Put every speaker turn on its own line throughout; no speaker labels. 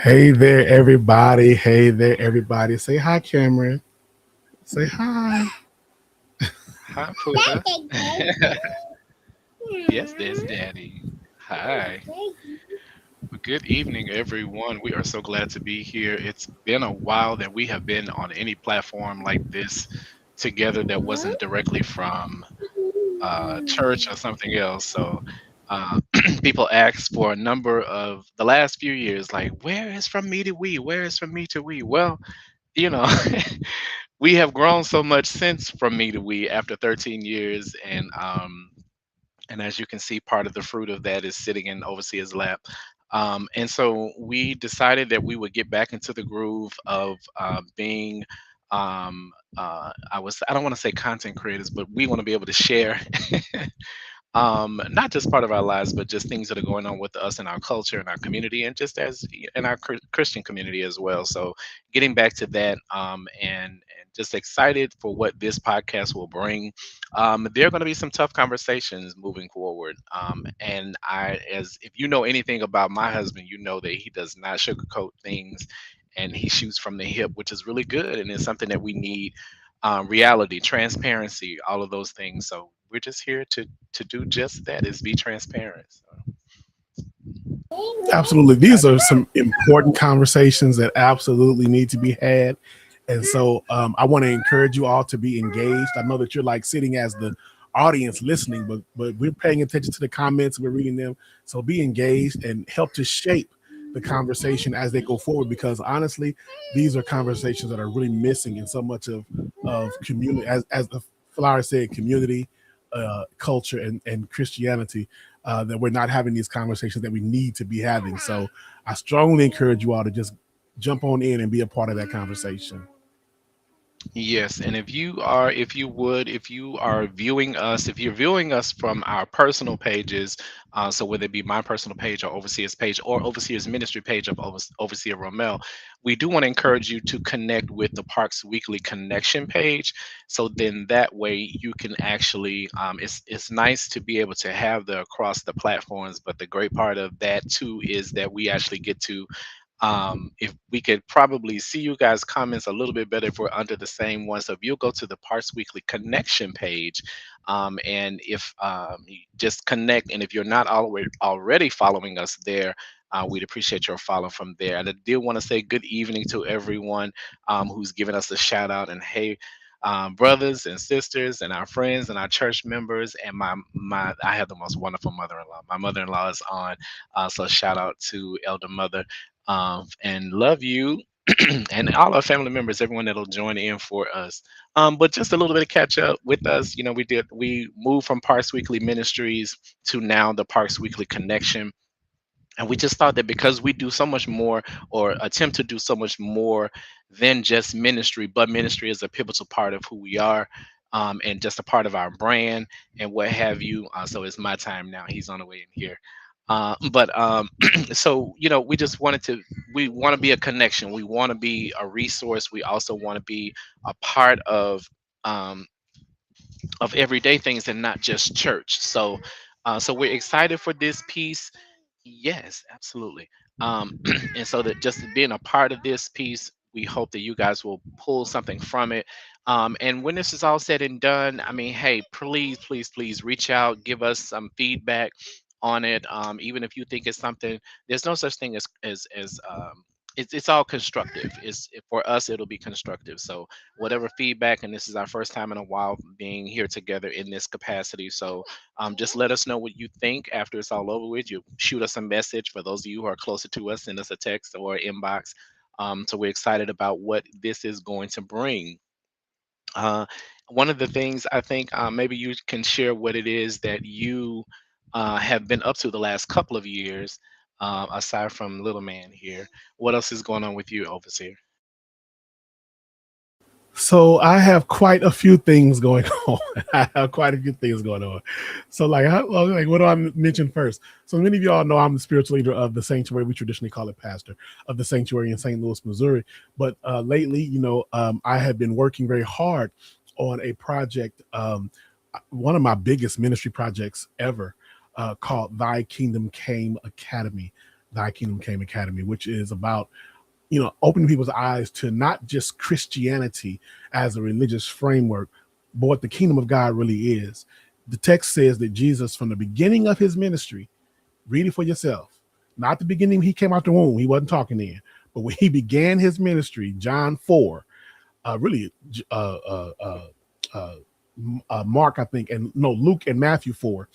Hey there, everybody. Hey there, everybody. Say hi, Cameron. Say hi.
Hi, Puka. Yes, there's Daddy. Hi. Well, good evening, everyone. We are so glad to be here. It's been a while that we have been on any platform like this together that wasn't directly from church or something else. So uh, people ask for a number of the last few years, like, where is from me to we? Where is from me to we? Well, you know, we have grown so much since from me to we after 13 years, and as you can see, part of the fruit of that is sitting in overseer's lap. And so we decided that we would get back into the groove of being. I don't want to say content creators, but we want to be able to share not just part of our lives, but just things that are going on with us in our culture and our community, and just as in our Christian community as well. So, getting back to that, and just excited for what this podcast will bring. There are going to be some tough conversations moving forward, and as if you know anything about my husband, you know that he does not sugarcoat things, and he shoots from the hip, which is really good, and it's something that we need. Reality, transparency, all of those things. So we're just here to do just that, is be transparent. So
Absolutely. These
excited
are
about
some important conversations that absolutely need to be had. And so I want to encourage you all to be engaged. I know that you're like sitting as the audience listening, but we're paying attention to the comments, we're reading them. So be engaged and help to shape the conversation as they go forward, because honestly, these are conversations that are really missing in so much of community, as the flower said, community, culture, and Christianity, that we're not having these conversations that we need to be having. So I strongly encourage you all to just jump on in and be a part of that conversation.
Yes, and if you are viewing us, if you're viewing us from our personal pages, so whether it be my personal page or Overseer's page or Overseer's ministry page of Overseer Romel, we do want to encourage you to connect with the Parks Weekly Connection page. So then that way you can actually, it's nice to be able to have the across the platforms, but the great part of that too is that we actually get to if we could probably see you guys comments a little bit better if we're under the same one. So if you'll go to the Parks Weekly Connection page, and if you just connect, and if you're not already following us there, we'd appreciate your follow from there. And I did want to say good evening to everyone who's given us a shout out, and hey, brothers and sisters and our friends and our church members, and my I have the most wonderful mother-in-law. My mother-in-law is on, so shout out to Elder Mother, and love you. And all our family members, everyone that'll join in for us. But just a little bit of catch up with us. We moved from Parks Weekly Ministries to now the Parks Weekly Connection. And we just thought that because we do so much more, or attempt to do so much more than just ministry, but ministry is a pivotal part of who we are, and just a part of our brand and what have you. So it's my time now. He's on the way in here. But so we just we want to be a connection. We want to be a resource. We also want to be a part um, of everyday things and not just church. So we're excited for this piece. Yes, absolutely. And so that just being a part of this piece, we hope that you guys will pull something from it. And when this is all said and done, I mean, hey, please, please, please reach out, give us some feedback on it. Even if you think it's something, there's no such thing as it's all constructive. For us, it'll be constructive. So whatever feedback, and this is our first time in a while being here together in this capacity. So just let us know what you think after it's all over with. You shoot us a message. For those of you who are closer to us, send us a text or inbox. So we're excited about what this is going to bring. Uh, One of the things I think, maybe you can share what it is that you have been up to the last couple of years, aside from Little Man here. What else is going on with you, Overseer?
So I have quite a few things going on. I have quite a few things going on. So like what do I mention first? So many of y'all know I'm the spiritual leader of the sanctuary. We traditionally call it pastor of the sanctuary in St. Louis, Missouri. But lately, I have been working very hard on a project, one of my biggest ministry projects ever, called Thy Kingdom Came Academy. Thy Kingdom Came Academy, which is about, you know, opening people's eyes to not just Christianity as a religious framework, but what the kingdom of God really is. The text says that Jesus, from the beginning of his ministry, read it for yourself. Not the beginning he came out the womb, he wasn't talking then, but when he began his ministry, John 4, really, Mark, I think, and no, Luke and Matthew 4,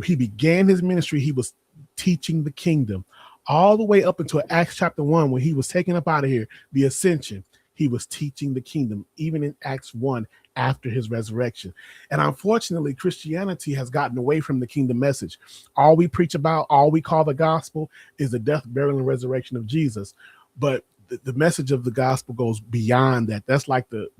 he began his ministry, he was teaching the kingdom all the way up until Acts chapter 1 when he was taken up out of here, the ascension. He was teaching the kingdom, even in Acts 1 after his resurrection. And unfortunately, Christianity has gotten away from the kingdom message. All we preach about, all we call the gospel, is the death, burial, and resurrection of Jesus. But the message of the gospel goes beyond that. That's like the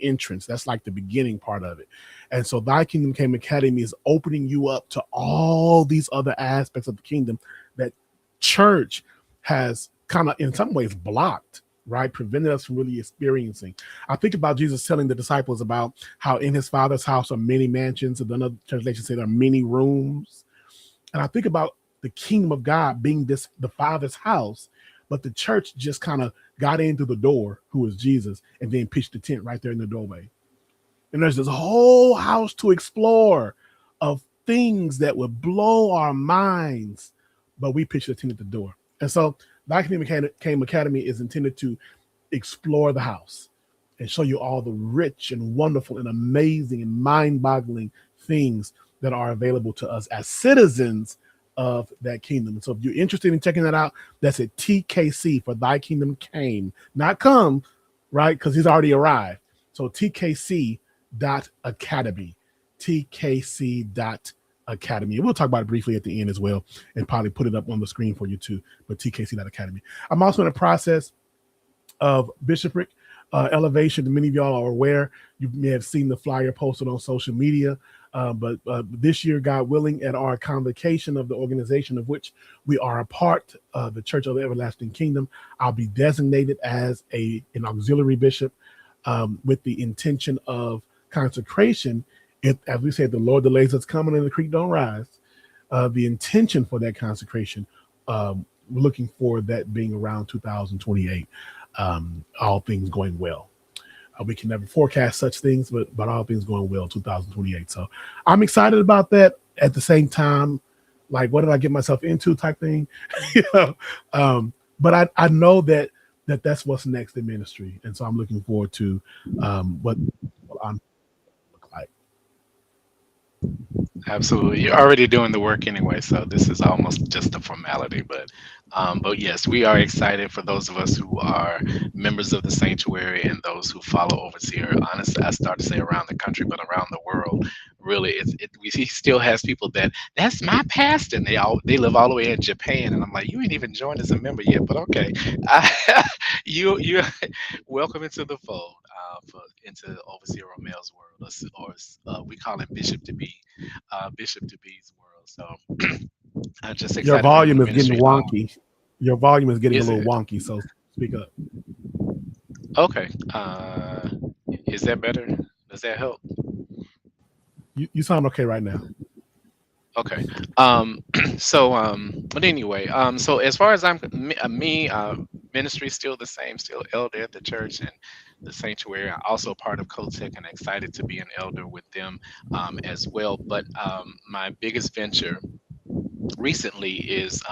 entrance. That's like the beginning part of it. And so Thy Kingdom Came Academy is opening you up to all these other aspects of the kingdom that church has kind of in some ways blocked, right? Prevented us from really experiencing. I think about Jesus telling the disciples about how in his Father's house are many mansions, and another translation said there are many rooms. And I think about the kingdom of God being this the Father's house, but the church just kind of got in through the door, who is Jesus, and then pitched the tent right there in the doorway. And there's this whole house to explore of things that would blow our minds, but we pitched the tent at the door. And so Thy Kingdom Came Academy is intended to explore the house and show you all the rich and wonderful and amazing and mind-boggling things that are available to us as citizens of that kingdom. And so if you're interested in checking that out, that's at TKC, for Thy Kingdom Came, not come, right? Because he's already arrived. So TKC.academy, TKC.academy. We'll talk about it briefly at the end as well, and probably put it up on the screen for you too, but TKC.academy. I'm also in the process of bishopric elevation. Many of y'all are aware. You may have seen the flyer posted on social media. But this year, God willing, at our convocation of the organization of which we are a part, the Church of the Everlasting Kingdom, I'll be designated as an auxiliary bishop with the intention of consecration. If, as we said, the Lord delays us coming and the creek don't rise, the intention for that consecration, we're looking for that being around 2028, all things going well. We can never forecast such things, but all things going well, 2028. So I'm excited about that. At the same time, like, what did I get myself into type thing? You know? But I know that's what's next in ministry. And so I'm looking forward to what I'm like.
Absolutely. You're already doing the work anyway, so this is almost just a formality. But yes, we are excited for those of us who are members of the sanctuary and those who follow Overseer. Honestly, I start to say around the country, but around the world. Really, he still has people that's my pastor, and they live all the way in Japan, and I'm like, you ain't even joined as a member yet, but okay, you welcome into the fold, into Overseer Romel's world, or we call him Bishop to Be's world. So I'm just
Your
excited for him in
volume
the
is getting
ministry along.
wonky. Your volume is getting a
Is
little
it
wonky. So speak up.
okay? Is that better? Does that help?
You sound okay right now.
Okay. But anyway, so as far as ministry is still the same, still elder at the church and the sanctuary. I'm also part of COTEC and excited to be an elder with them as well. But my biggest venture recently is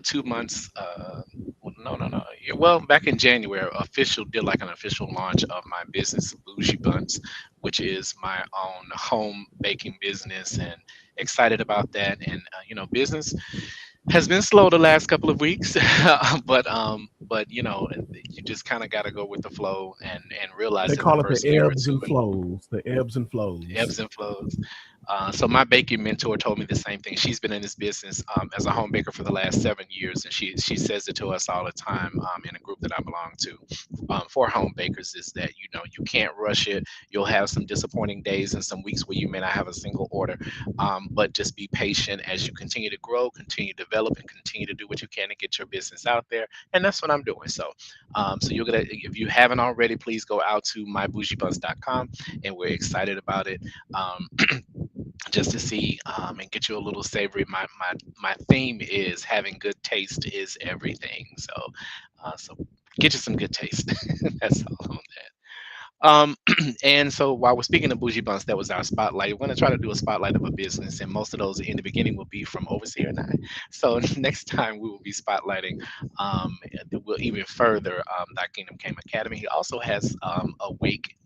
2 months. No. Yeah, well, back in January, did like an official launch of my business, Bougie Buns, which is my own home baking business, and excited about that. And business has been slow the last couple of weeks, but you just kind of got to go with the flow and realize
They
that the
call it the
first year or
ebbs and
two,
flows. The ebbs and flows.
ebbs and flows. So my baking mentor told me the same thing. She's been in this business as a home baker for the last 7 years, and she says it to us all the time in a group that I belong to. For home bakers, is that you can't rush it. You'll have some disappointing days and some weeks where you may not have a single order, but just be patient as you continue to grow, continue to develop, and continue to do what you can to get your business out there. And that's what I'm doing. So you're gonna, if you haven't already, please go out to mybougiebuzz.com, and we're excited about it. Um, just to see and get you a little savory. My theme is having good taste is everything. So get you some good taste. That's all on that. And so while we're speaking of bougie bunts, that was our spotlight. We're going to try to do a spotlight of a business, and most of those in the beginning will be from Overseer and I. So next time we will be spotlighting we'll even further Thy Kingdom Came Academy. He also has Awake,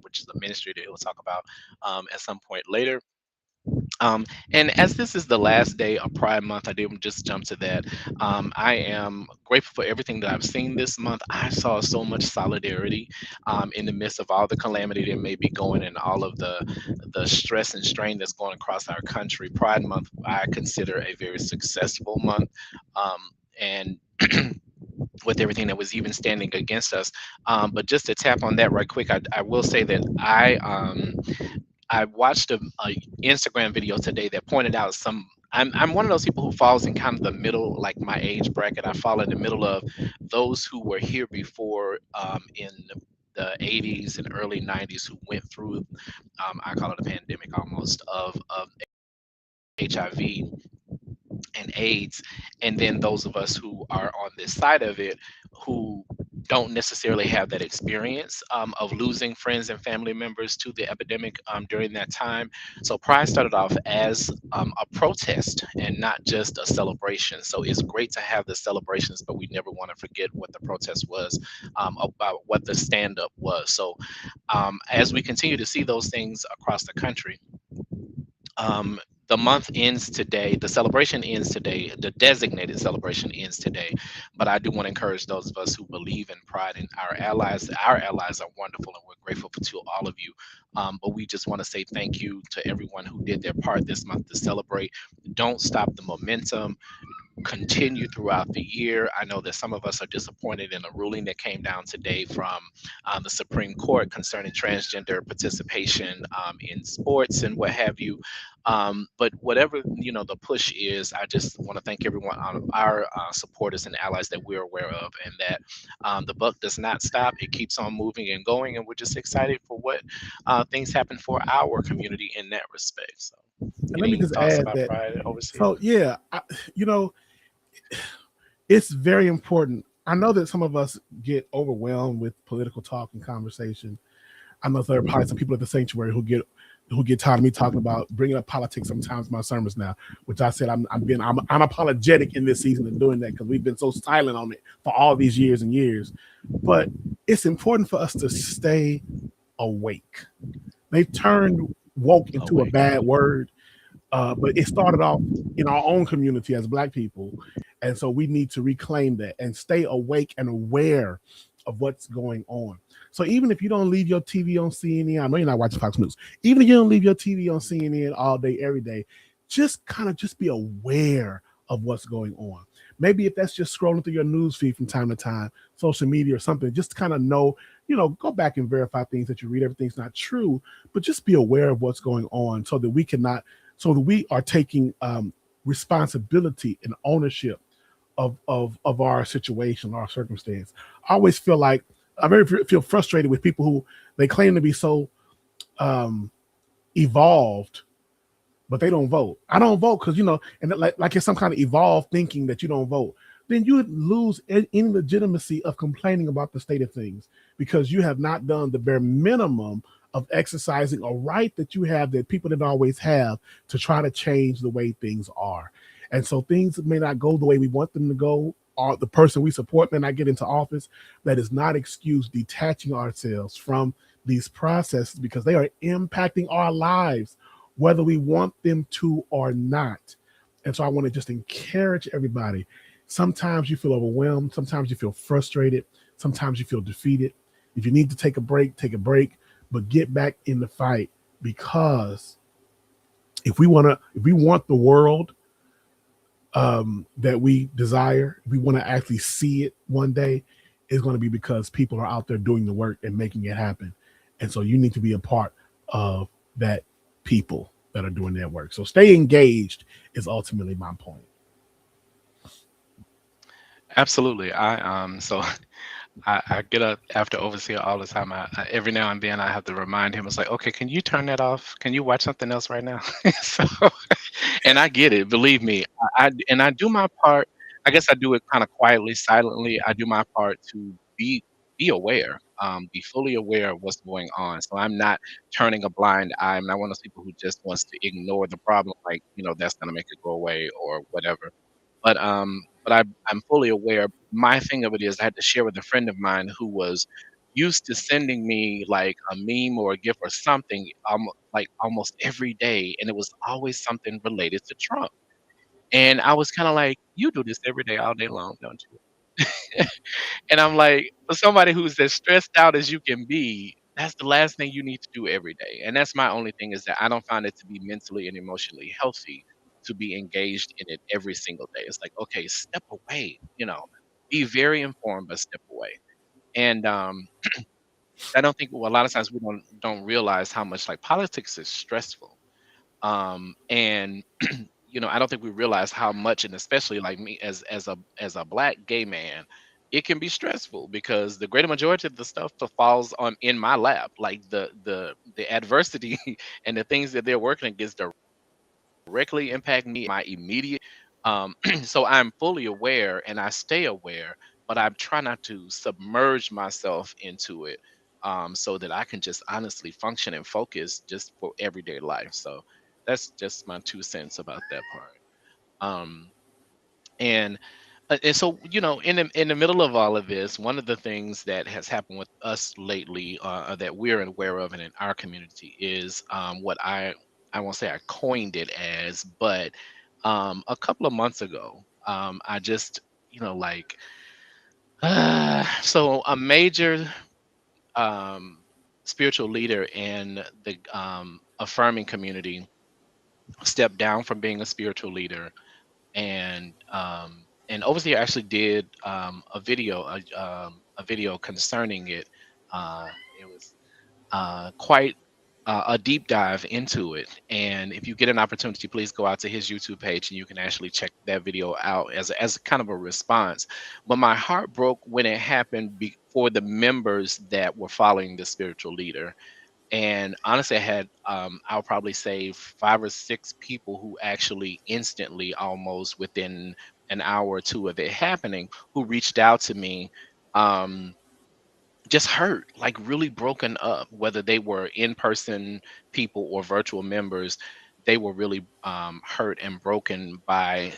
which is a ministry that he'll talk about at some point later. And as this is the last day of Pride Month, I did just jump to that. I am grateful for everything that I've seen this month. I saw so much solidarity in the midst of all the calamity that may be going and all of the stress and strain that's going across our country. Pride Month, I consider a very successful month. And with everything that was even standing against us. But just to tap on that right quick, I will say that I watched a Instagram video today that pointed out some. I'm one of those people who falls in kind of the middle, like my age bracket. I fall in the middle of those who were here before in the 80s and early 90s who went through, I call it a pandemic almost, of HIV and AIDS, and then those of us who are on this side of it who don't necessarily have that experience of losing friends and family members to the epidemic during that time. So Pride started off as a protest and not just a celebration. So it's great to have the celebrations, but we never want to forget what the protest was, about what the stand up was. So as we continue to see those things across the country, um, the month ends today. The celebration ends today. The designated celebration ends today. But I do want to encourage those of us who believe in Pride and our allies. Our allies are wonderful, and we're grateful to all of you. But we just want to say thank you to everyone who did their part this month to celebrate. Don't stop the momentum, continue throughout the year. I know that some of us are disappointed in a ruling that came down today from the Supreme Court concerning transgender participation in sports and what have you. But whatever the push is, I just want to thank everyone, our supporters and allies that we're aware of, and that the buck does not stop. It keeps on moving and going, and we're just excited for what things happen for our community in that respect. So,
And let me
any
just
thoughts
add
about
that.
Pride, Overseer?
So yeah, you know, it's very important. I know that some of us get overwhelmed with political talk and conversation. I know there are probably some people at the sanctuary who get tired of me talking about bringing up politics sometimes in my sermons now, which I said I'm unapologetic in this season of doing that because we've been so silent on it for all these years and years. But it's important for us to stay awake. They've turned woke into a
Awake.
bad word, but it started off in our own community as Black people, and so we need to reclaim that and stay awake and aware of what's going on. So even if you don't leave your TV on CNN, I know you're not watching Fox News. Even if you don't leave your TV on CNN all day, every day, just be aware of what's going on. Maybe if that's just scrolling through your news feed from time to time, social media or something, just to kind of know, go back and verify things that you read. Everything's not true, but just be aware of what's going on so that we are taking responsibility and ownership of our situation, our circumstance. I always feel like feel frustrated with people who they claim to be so evolved, but they don't vote. I don't vote because and like it's some kind of evolved thinking that you don't vote. Then you would lose any legitimacy of complaining about the state of things because you have not done the bare minimum of exercising a right that you have that people didn't always have to try to change the way things are. And so things may not go the way we want them to go, or the person we support may not get into office. That is not excuse detaching ourselves from these processes because they are impacting our lives, whether we want them to or not. And so I want to just encourage everybody. Sometimes you feel overwhelmed. Sometimes you feel frustrated. Sometimes you feel defeated. If you need to take a break, but get back in the fight, because if we want the world that we desire, if we want to actually see it one day, it's going to be because people are out there doing the work and making it happen. And so you need to be a part of that people that are doing their work. So stay engaged is ultimately my point.
Absolutely. I so I get up after overseer all the time. Every now and then I have to remind him. It's like, okay, can you turn that off? Can you watch something else right now? So, and I get it. Believe me, I do my part. I guess I do it kind of quietly, silently. I do my part to be aware, be fully aware of what's going on. So I'm not turning a blind eye. I'm not one of those people who just wants to ignore the problem, like that's gonna make it go away or whatever. But I'm fully aware. My thing of it is I had to share with a friend of mine who was used to sending me like a meme or a gift or something like almost every day, and it was always something related to Trump. And I was kind of like, "You do this every day, all day long, don't you?" And I'm like, for somebody who's as stressed out as you can be, that's the last thing you need to do every day. And that's my only thing is that I don't find it to be mentally and emotionally healthy to be engaged in it every single day. It's like, okay, step away, be very informed, but step away. And I don't think well, a lot of times we don't realize how much like politics is stressful. And I don't think we realize how much, and especially like me as a black gay man, it can be stressful because the greater majority of the stuff that falls on in my lap, like the adversity and the things that they're working against directly impact me, my immediate. So I'm fully aware and I stay aware, but I try not to submerge myself into it, so that I can just honestly function and focus just for everyday life. So that's just my 2 cents about that part. Um, and so in the middle of all of this, one of the things that has happened with us lately, that we're aware of and in our community is, what I won't say I coined it as, but a couple of months ago, I just like so a major um, spiritual leader in the affirming community stepped down from being a spiritual leader, and Overseer actually did a video concerning it. It was quite a deep dive into it. And if you get an opportunity, please go out to his YouTube page and you can actually check that video out as kind of a response. But my heart broke when it happened for the members that were following the spiritual leader. And honestly, I had I'll probably say 5 or 6 people who actually instantly, almost within an hour or two of it happening, who reached out to me, um, just hurt, like really broken up, whether they were in-person people or virtual members. They were really hurt and broken by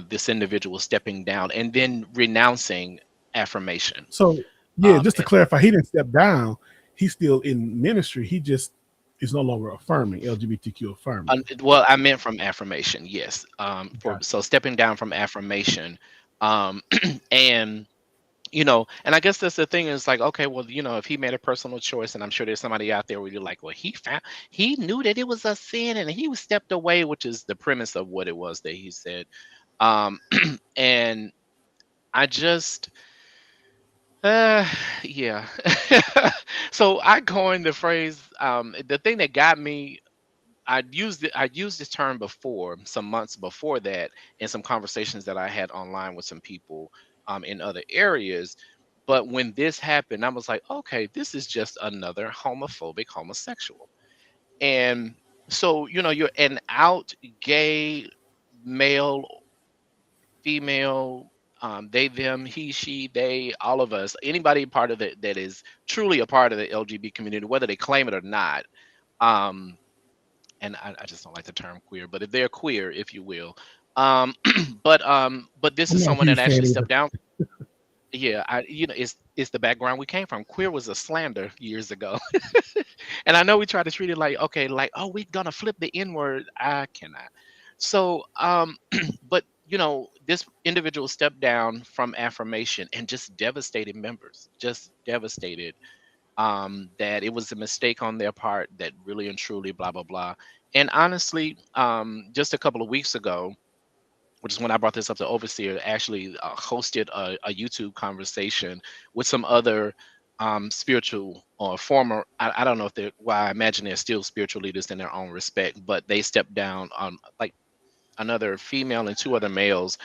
this individual stepping down and then renouncing affirmation.
So yeah,
Um,
just to clarify, he didn't step down. He's still in ministry. He just is no longer affirming LGBTQ affirming.
Well, I meant from affirmation, yes. For
Gotcha.
so stepping down from affirmation, um, and and I guess that's the thing is like, okay, well, if he made a personal choice, and I'm sure there's somebody out there where you're like, well, he knew that it was a sin, and he was stepped away, which is the premise of what it was that he said. Um, and I just, uh, yeah. So I coined the phrase. The thing that got me, I used this term before, some months before that, in some conversations that I had online with some people in other areas. But when this happened, I was like, okay, this is just another homophobic homosexual. And so, you're an out gay male, female, they, them, he, she, they, all of us, anybody part of it that is truly a part of the LGBT community, whether they claim it or not. Um, and I just don't like the term queer, but if they're queer, if you will. Um, but this
I'm
is
not a
someone that
huge fan
actually
either.
stepped down. Yeah, it's the background we came from. Queer was a slander years ago, and I know we try to treat it like, okay, like, oh, we're gonna flip the N word. I cannot. So, but this individual stepped down from affirmation and just devastated members, just devastated, that it was a mistake on their part, that really and truly blah blah blah. And honestly, just a couple of weeks ago, which is when I brought this up to Overseer, actually hosted a YouTube conversation with some other spiritual or former, I don't know if they're, well, I imagine they're still spiritual leaders in their own respect, but they stepped down on, like, another female and 2 other males,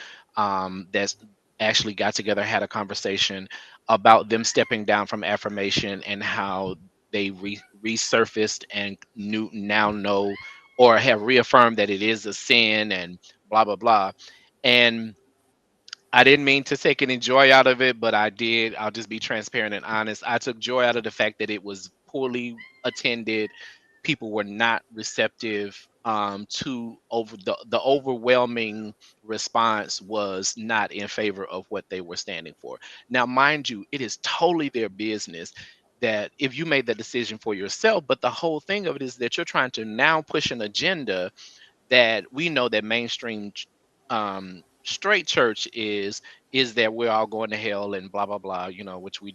that's actually got together, had a conversation, about them stepping down from affirmation and how they resurfaced and now know or have reaffirmed that it is a sin and blah blah blah. And I didn't mean to take any joy out of it, but I did. I'll just be transparent and honest. I took joy out of the fact that it was poorly attended. People were not receptive to over the overwhelming response was not in favor of what they were standing for. Now, mind you, it is totally their business that if you made the decision for yourself, but the whole thing of it is that you're trying to now push an agenda that we know that mainstream straight church is that we're all going to hell and blah blah blah, which we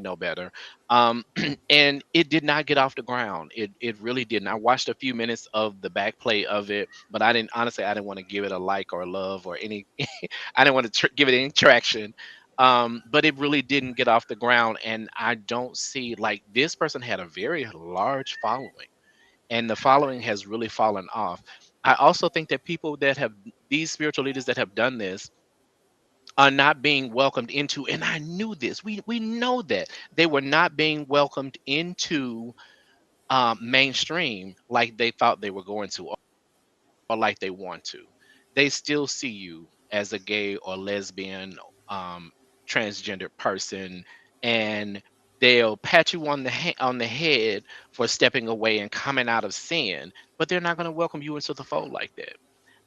know better. And it did not get off the ground. It really didn't. I watched a few minutes of the back play of it, but I didn't want to give it a like or love or any I didn't want to give it any traction. But it really didn't get off the ground, and I don't see, like, this person had a very large following, and the following has really fallen off. I also think that people that have these spiritual leaders that have done this are not being welcomed into, and I knew this. We know that they were not being welcomed into mainstream like they thought they were going to, or like they want to. They still see you as a gay or lesbian, um, transgender person, and they'll pat you on on the head for stepping away and coming out of sin, but they're not going to welcome you into the fold like that.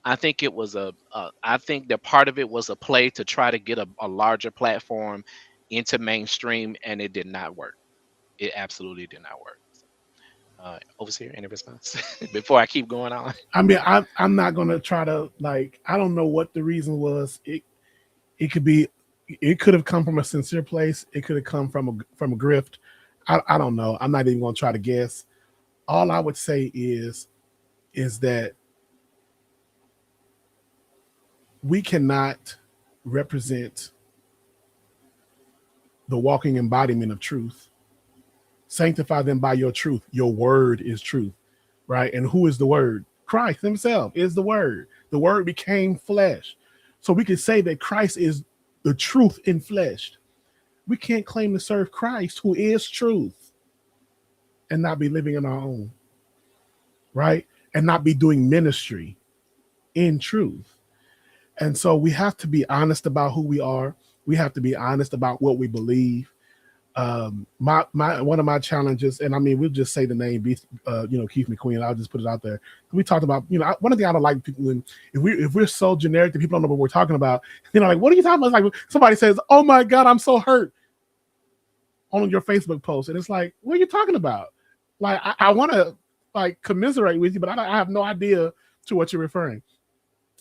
I think it was I think that part of it was a play to try to get a larger platform into mainstream, and it did not work. It absolutely did not work. Overseer, any response before I keep going on?
I mean, I'm not gonna try to, like, I don't know what the reason was. It could be, it could have come from a sincere place. It could have come from a grift. I don't know. I'm not even gonna try to guess. All I would say is that we cannot represent the walking embodiment of truth. Sanctify them by your truth. Your word is truth, right? And who is the word? Christ himself is the word. The word became flesh. So we could say that Christ is the truth in flesh. We can't claim to serve Christ, who is truth, and not be living in our own, right? And not be doing ministry in truth. And so we have to be honest about who we are. We have to be honest about what we believe. My one of my challenges, and I mean, we'll just say the name, Keith McQueen. I'll just put it out there. We talked about, one of the things I don't like people when if we're so generic that people don't know what we're talking about. Like, what are you talking about? It's like somebody says, "Oh my God, I'm so hurt," on your Facebook post, and it's like, what are you talking about? Like, I want to, like, commiserate with you, but I have no idea to what you're referring.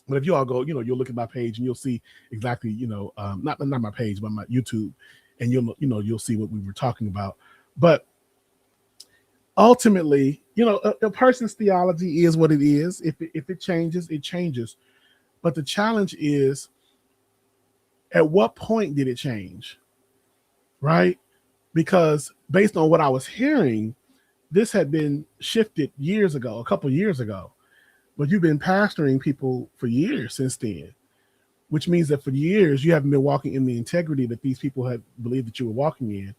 But if you all go, you'll look at my page and you'll see exactly, not my page, but my YouTube, and you'll see what we were talking about. But ultimately, a person's theology is what it is. If it changes, it changes. But the challenge is, at what point did it change? Right? Because based on what I was hearing, this had been shifted years ago, a couple years ago. But you've been pastoring people for years since then, which means that for years you haven't been walking in the integrity that these people had believed that you were walking in.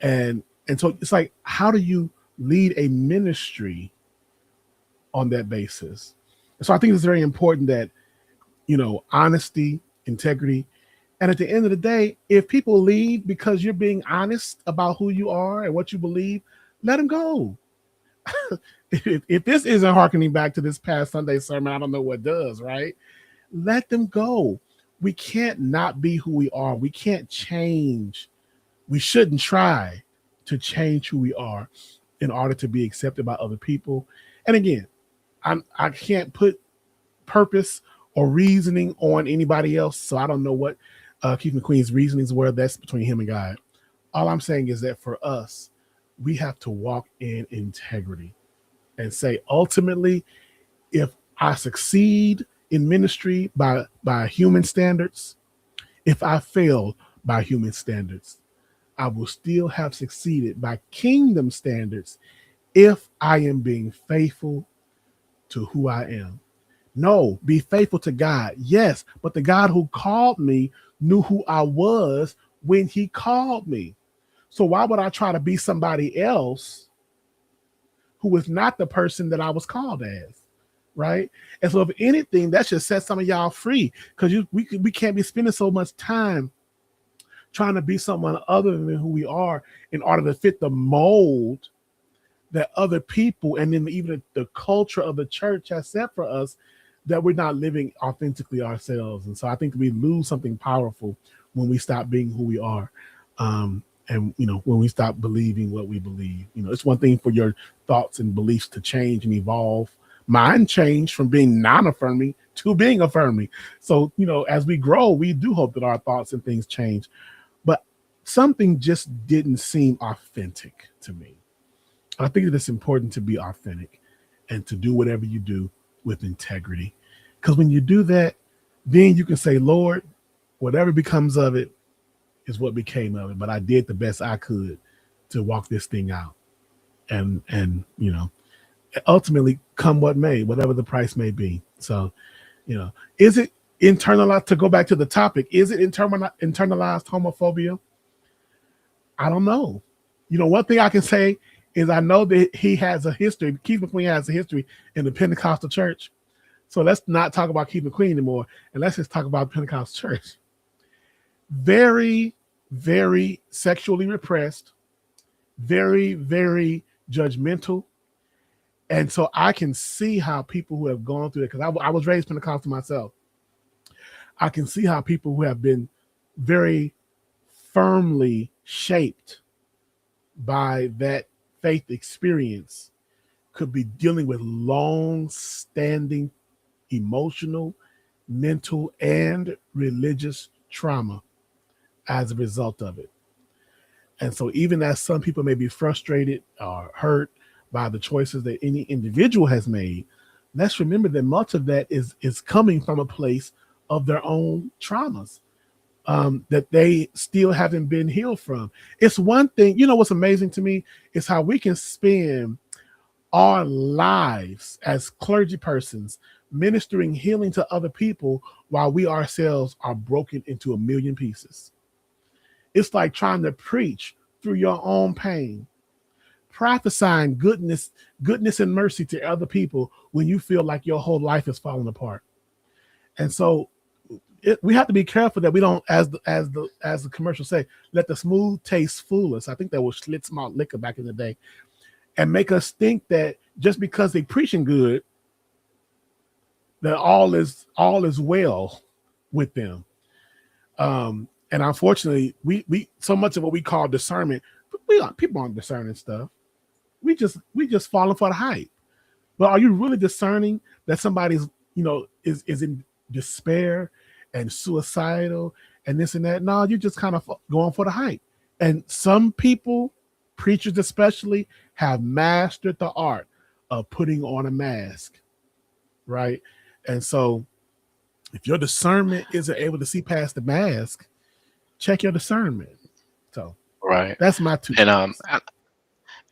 And so it's like, how do you lead a ministry on that basis? And so I think it's very important that, honesty, integrity. And at the end of the day, if people leave because you're being honest about who you are and what you believe, let them go. If this isn't hearkening back to this past Sunday sermon, I don't know what does, right? Let them go. We can't not be who we are. We can't change. We shouldn't try to change who we are in order to be accepted by other people. And again, I can't put purpose or reasoning on anybody else, so I don't know what Keith McQueen's reasonings were. That's between him and God. All I'm saying is that for us, we have to walk in integrity and say, ultimately, if I succeed in ministry by human standards, if I fail by human standards, I will still have succeeded by kingdom standards if I am being faithful to who I am. No, be faithful to God. Yes, but the God who called me knew who I was when he called me. So why would I try to be somebody else who was not the person that I was called as? Right. And so if anything, that should set some of y'all free, because we can't be spending so much time trying to be someone other than who we are in order to fit the mold that other people and then even the culture of the church has set for us, that we're not living authentically ourselves. And so I think we lose something powerful when we stop being who we are. And when we stop believing what we believe. It's one thing for your thoughts and beliefs to change and evolve. Mine changed from being non-affirming to being affirming. So as we grow, we do hope that our thoughts and things change. But something just didn't seem authentic to me. I think that it's important to be authentic and to do whatever you do with integrity. Because when you do that, then you can say, Lord, whatever becomes of it is what became of it. But I did the best I could to walk this thing out. And ultimately come what may, whatever the price may be. So, is it internalized, to go back to the topic, is it internalized homophobia? I don't know. One thing I can say is I know that he has a history. Keith McQueen has a history in the Pentecostal church. So let's not talk about Keith McQueen anymore, and let's just talk about the Pentecostal church. Very, very sexually repressed, very, very judgmental. And so I can see how people who have gone through it, because I was raised Pentecostal myself. I can see how people who have been very firmly shaped by that faith experience could be dealing with long-standing emotional, mental, and religious trauma as a result of it. And so even as some people may be frustrated or hurt by the choices that any individual has made, let's remember that much of that is coming from a place of their own traumas that they still haven't been healed from. It's one thing, what's amazing to me is how we can spend our lives as clergy persons ministering healing to other people while we ourselves are broken into a million pieces. It's like trying to preach through your own pain, prophesying goodness and mercy to other people when you feel like your whole life is falling apart. And so we have to be careful that we don't, as the commercial say, let the smooth taste fool us. I think that was Schlitz malt liquor back in the day, and make us think that just because they preaching good, that all is well with them. And unfortunately, we so much of what we call discernment, people aren't discerning stuff. We just falling for the hype. But are you really discerning that somebody's is in despair and suicidal and this and that? No, you're just kind of going for the hype. And some people, preachers especially, have mastered the art of putting on a mask, right? And so if your discernment isn't able to see past the mask, check your discernment. So
Right.
that's my two
And
cents.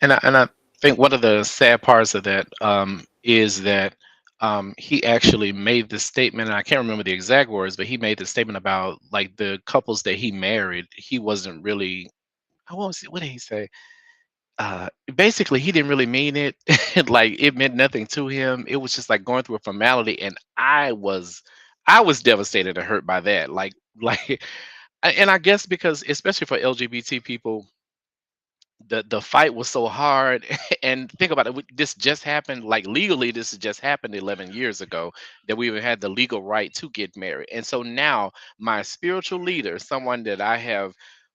I think one of the sad parts of that is that he actually made this statement, and I can't remember the exact words, but he made the statement about like the couples that he married. He wasn't really. What did he say? Basically, he didn't really mean it. Like it meant nothing to him. It was just like going through a formality, and I was devastated and hurt by that. Like, and I guess because especially for LGBT people, the fight was so hard. And think about it, this just happened, like legally this has just happened 11 years ago, that we even had the legal right to get married. And so now my spiritual leader, someone that I have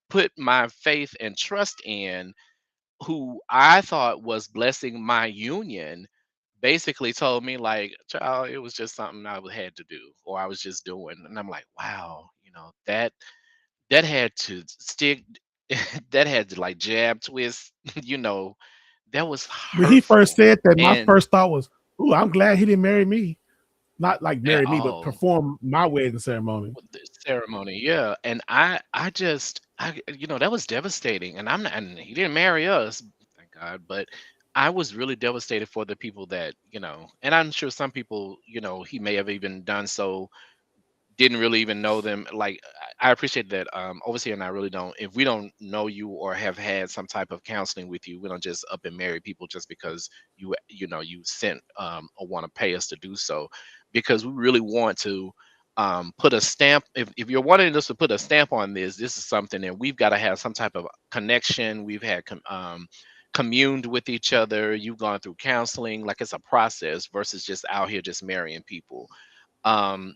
put my faith and trust in, who I thought was blessing my union, basically told me like, child, it was just something I had to do, or I was just doing. And I'm like, wow, that had to stick. That had to like jab, twist, you know, that was
When he first
hurtful.
said that, my
And
first thought was, "Ooh, I'm glad he didn't marry me. Not like
at
marry me, but
all
perform my wedding ceremony."
with the ceremony, yeah. And I just, that was devastating. And I'm not, and he didn't marry us, thank God. But I was really devastated for the people that, and I'm sure some people, he may have even done so, didn't really even know them. Like, I appreciate that. Overseer and I really don't. If we don't know you or have had some type of counseling with you, we don't just up and marry people just because you sent or want to pay us to do so, because we really want to put a stamp. If you're wanting us to put a stamp on this is something that we've got to have some type of connection. We've had communed with each other. You've gone through counseling, like it's a process versus just out here just marrying people.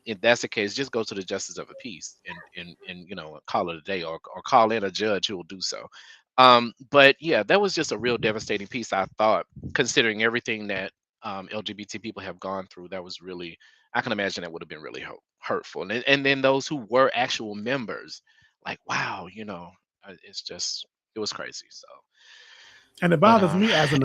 If that's the case, just go to the justice of the peace and call it a day, or call in a judge who will do so. But yeah, that was just a real devastating piece, I thought, considering everything that LGBT people have gone through. That was really, I can imagine that would have been really hurtful. And then those who were actual members, like, wow, it's just, it was crazy. So
And it
but
bothers me
yeah.
as an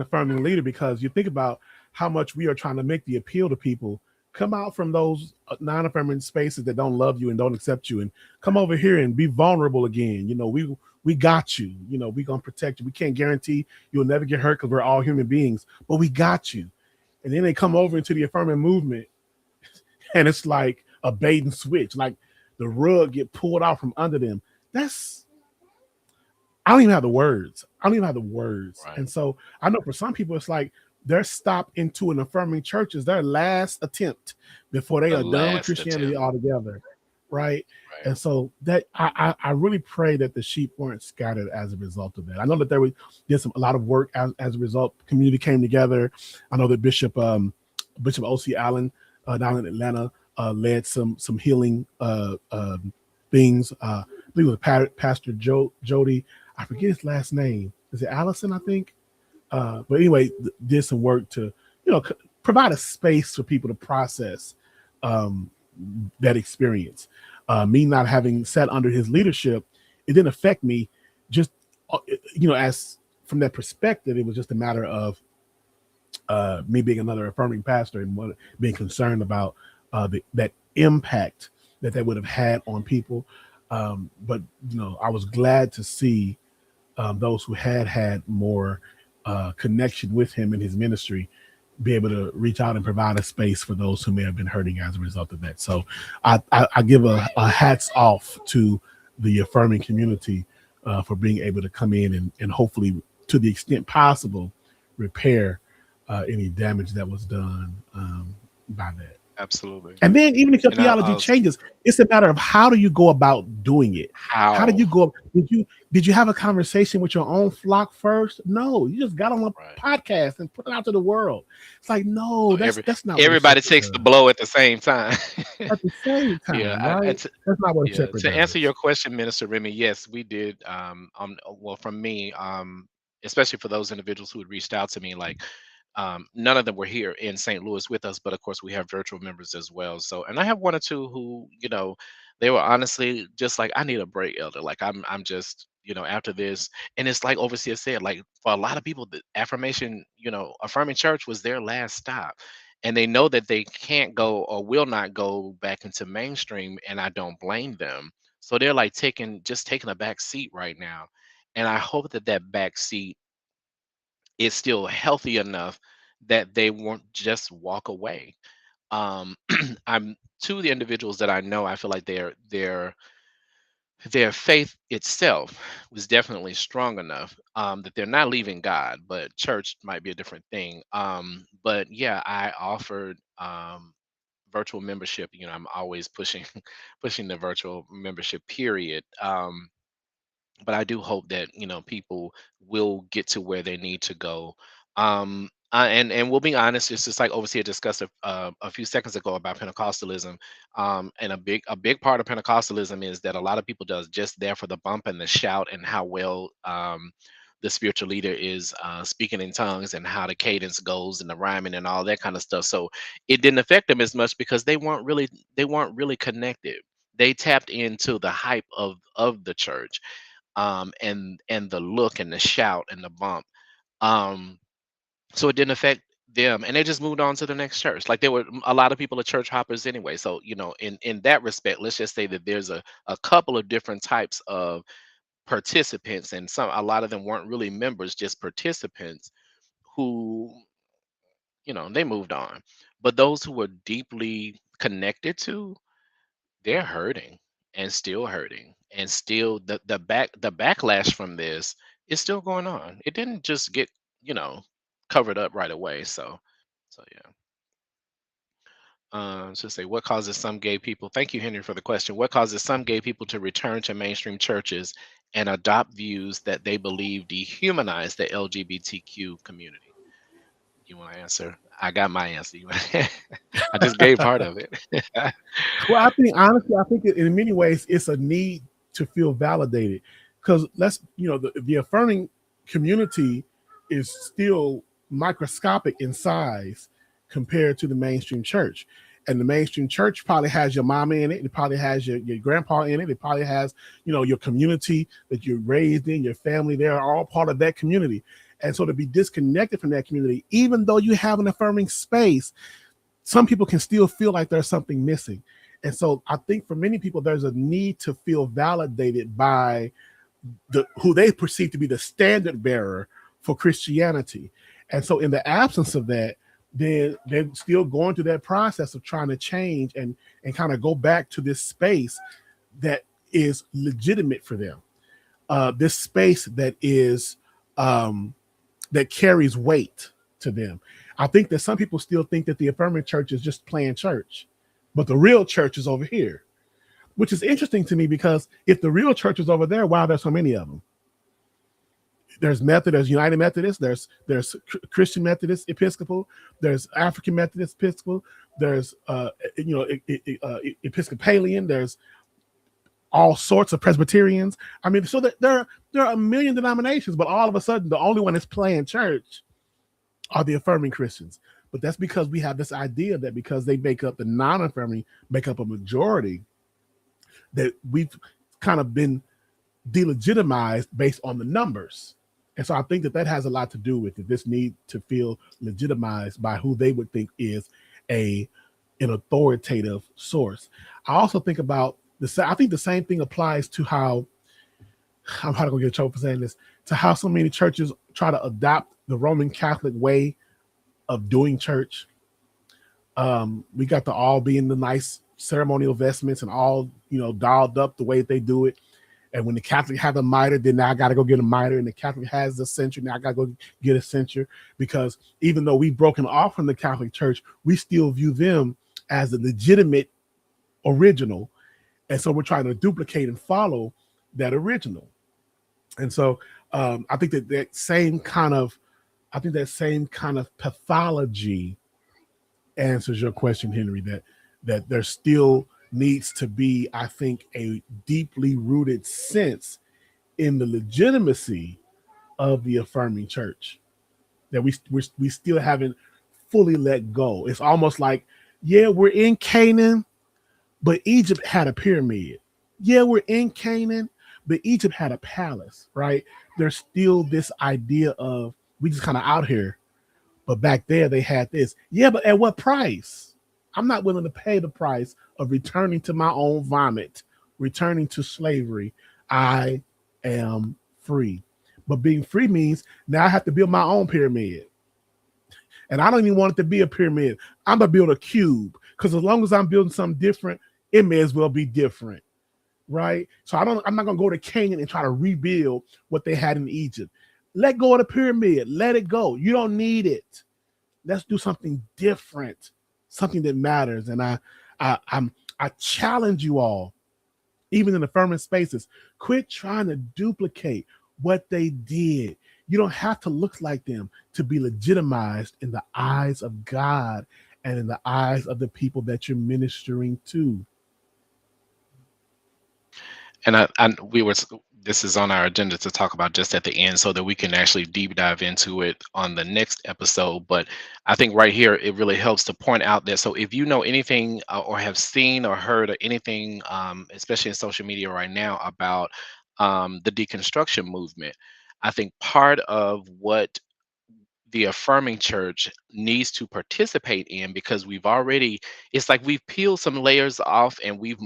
affirming leader, because you think about how much we are trying to make the appeal to people come out from those non-affirming spaces that don't love you and don't accept you, and come over here and be vulnerable again. We got you. We're gonna protect you. We can't guarantee you'll never get hurt because we're all human beings, but we got you. And then they come over into the affirming movement, and it's like a bait and switch, like the rug get pulled out from under them. That's I don't even have the words. I don't even have the words.
Right.
And so I know for some people, it's like their stop into an affirming church is their last attempt before they
The
are done with
last
Christianity
attempt.
altogether. Right.
Right.
And so that I really pray that the sheep weren't scattered as a result of that. I know that there was did a lot of work as a result. Community came together. I know that Bishop O.C. Allen down in Atlanta led some healing things. I believe it was Pastor Jody. I forget his last name. Is it Allison? I think. But anyway, did some work to provide a space for people to process um, that experience. Me not having sat under his leadership, it didn't affect me. Just as from that perspective, it was just a matter of me being another affirming pastor and being concerned about that impact that would have had on people. But I was glad to see those who had more connection with him in his ministry be able to reach out and provide a space for those who may have been hurting as a result of that. So I give a hats off to the affirming community for being able to come in and hopefully, to the extent possible, repair any damage that was done by that.
Absolutely.
And then even if your
And
theology changes, it's a matter of how do you go about doing it? How did
how?
you go? Did you have a conversation with your own flock first? No, you just got on a
Right.
podcast and put it out to the world. It's like, no,
So
that's not what a
everybody
shepherd
takes the
does.
blow at the same time.
At the same
Yeah,
time, right? That's not what a
yeah.
shepherd
To answer
does.
your question, Minister Remy, yes, we did. Well, from me, especially for those individuals who had reached out to me, like none of them were here in St. Louis with us, but of course we have virtual members as well. So, and I have one or two who, they were honestly just like, I need a break, Elder. Like I'm just, after this, and it's like Overseer said, like for a lot of people, the affirmation, affirming church was their last stop, and they know that they can't go or will not go back into mainstream, and I don't blame them. So they're like taking a back seat right now, and I hope that that back seat is still healthy enough that they won't just walk away. Um, I'm two of the individuals that I know. I feel like their faith itself was definitely strong enough that they're not leaving God, but church might be a different thing. But yeah, I offered virtual membership. I'm always pushing pushing the virtual membership period. But I do hope that people will get to where they need to go. And we'll be honest, it's just like Overseer discussed a few seconds ago about Pentecostalism. And a big part of Pentecostalism is that a lot of people does just there for the bump and the shout and how well the spiritual leader is speaking in tongues and how the cadence goes and the rhyming and all that kind of stuff. So it didn't affect them as much because they weren't really connected. They tapped into the hype of the church, and the look and the shout and the bump. Um, so it didn't affect them, and they just moved on to the next church. Like there were a lot of people are church hoppers anyway. So in that respect, let's just say that there's a couple of different types of participants, and a lot of them weren't really members, just participants who they moved on. But those who were deeply connected to, they're hurting. and still hurting, and still the backlash from this is still going on. It didn't just get, you know, covered up right away. So yeah. So say, what causes some gay people? Thank you, Henry, for the question. What causes some gay people to return to mainstream churches and adopt views that they believe dehumanize the LGBTQ community? You want to answer? I got my answer. I just gave part of it.
Well, I think honestly, I think in many ways it's a need to feel validated because the affirming community is still microscopic in size compared to the mainstream church. And the mainstream church probably has your mama in it. It probably has your grandpa in it. It probably has, your community that you're raised in, your family. They're all part of that community. And so to be disconnected from that community, even though you have an affirming space, some people can still feel like there's something missing. And so I think for many people, there's a need to feel validated by who they perceive to be the standard bearer for Christianity. And so in the absence of that, then they're still going through that process of trying to change and kind of go back to this space that is legitimate for them. This space that is that carries weight to them. I think that some people still think that the affirming church is just playing church, but the real church is over here, which is interesting to me because if the real church is over there, why are there so many of them? There's United Methodist, there's Christian Methodist Episcopal, there's African Methodist Episcopal, there's Episcopalian, there's all sorts of Presbyterians. I mean, so that there are a million denominations, but all of a sudden the only one that's playing church are the affirming Christians. But that's because we have this idea that because they make up the non-affirming, make up a majority, that we've kind of been delegitimized based on the numbers. And so I think that has a lot to do with it, this need to feel legitimized by who they would think is an authoritative source. I also think about I think the same thing applies to how, I'm probably gonna get in trouble for saying this, to how so many churches try to adopt the Roman Catholic way of doing church. We got to all be in the nice ceremonial vestments and all, dolled up the way they do it. And when the Catholic have a mitre, then now I got to go get a mitre. And the Catholic has the censure, now I got to go get a censure. Because even though we've broken off from the Catholic Church, we still view them as the legitimate original. And so we're trying to duplicate and follow that original. And so I think that same kind of pathology answers your question, Henry, that there still needs to be, I think, a deeply rooted sense in the legitimacy of the affirming church that we still haven't fully let go. It's almost like, yeah, we're in Canaan, but Egypt had a pyramid. Yeah, we're in Canaan, but Egypt had a palace, right? There's still this idea of we just kind of out here, but back there they had this. Yeah, but at what price? I'm not willing to pay the price of returning to my own vomit, returning to slavery. I am free. But being free means now I have to build my own pyramid. And I don't even want it to be a pyramid. I'm going to build a cube because as long as I'm building something different, it may as well be different, right? So I'm not going to go to Canaan and try to rebuild what they had in Egypt. Let go of the pyramid. Let it go. You don't need it. Let's do something different, something that matters. And I challenge you all, even in affirming spaces, quit trying to duplicate what they did. You don't have to look like them to be legitimized in the eyes of God and in the eyes of the people that you're ministering to.
And this is on our agenda to talk about just at the end so that we can actually deep dive into it on the next episode. But I think right here, it really helps to point out that. So if you know anything or have seen or heard or anything, especially in social media right now about the deconstruction movement, I think part of what the affirming church needs to participate in, because it's like we've peeled some layers off and we've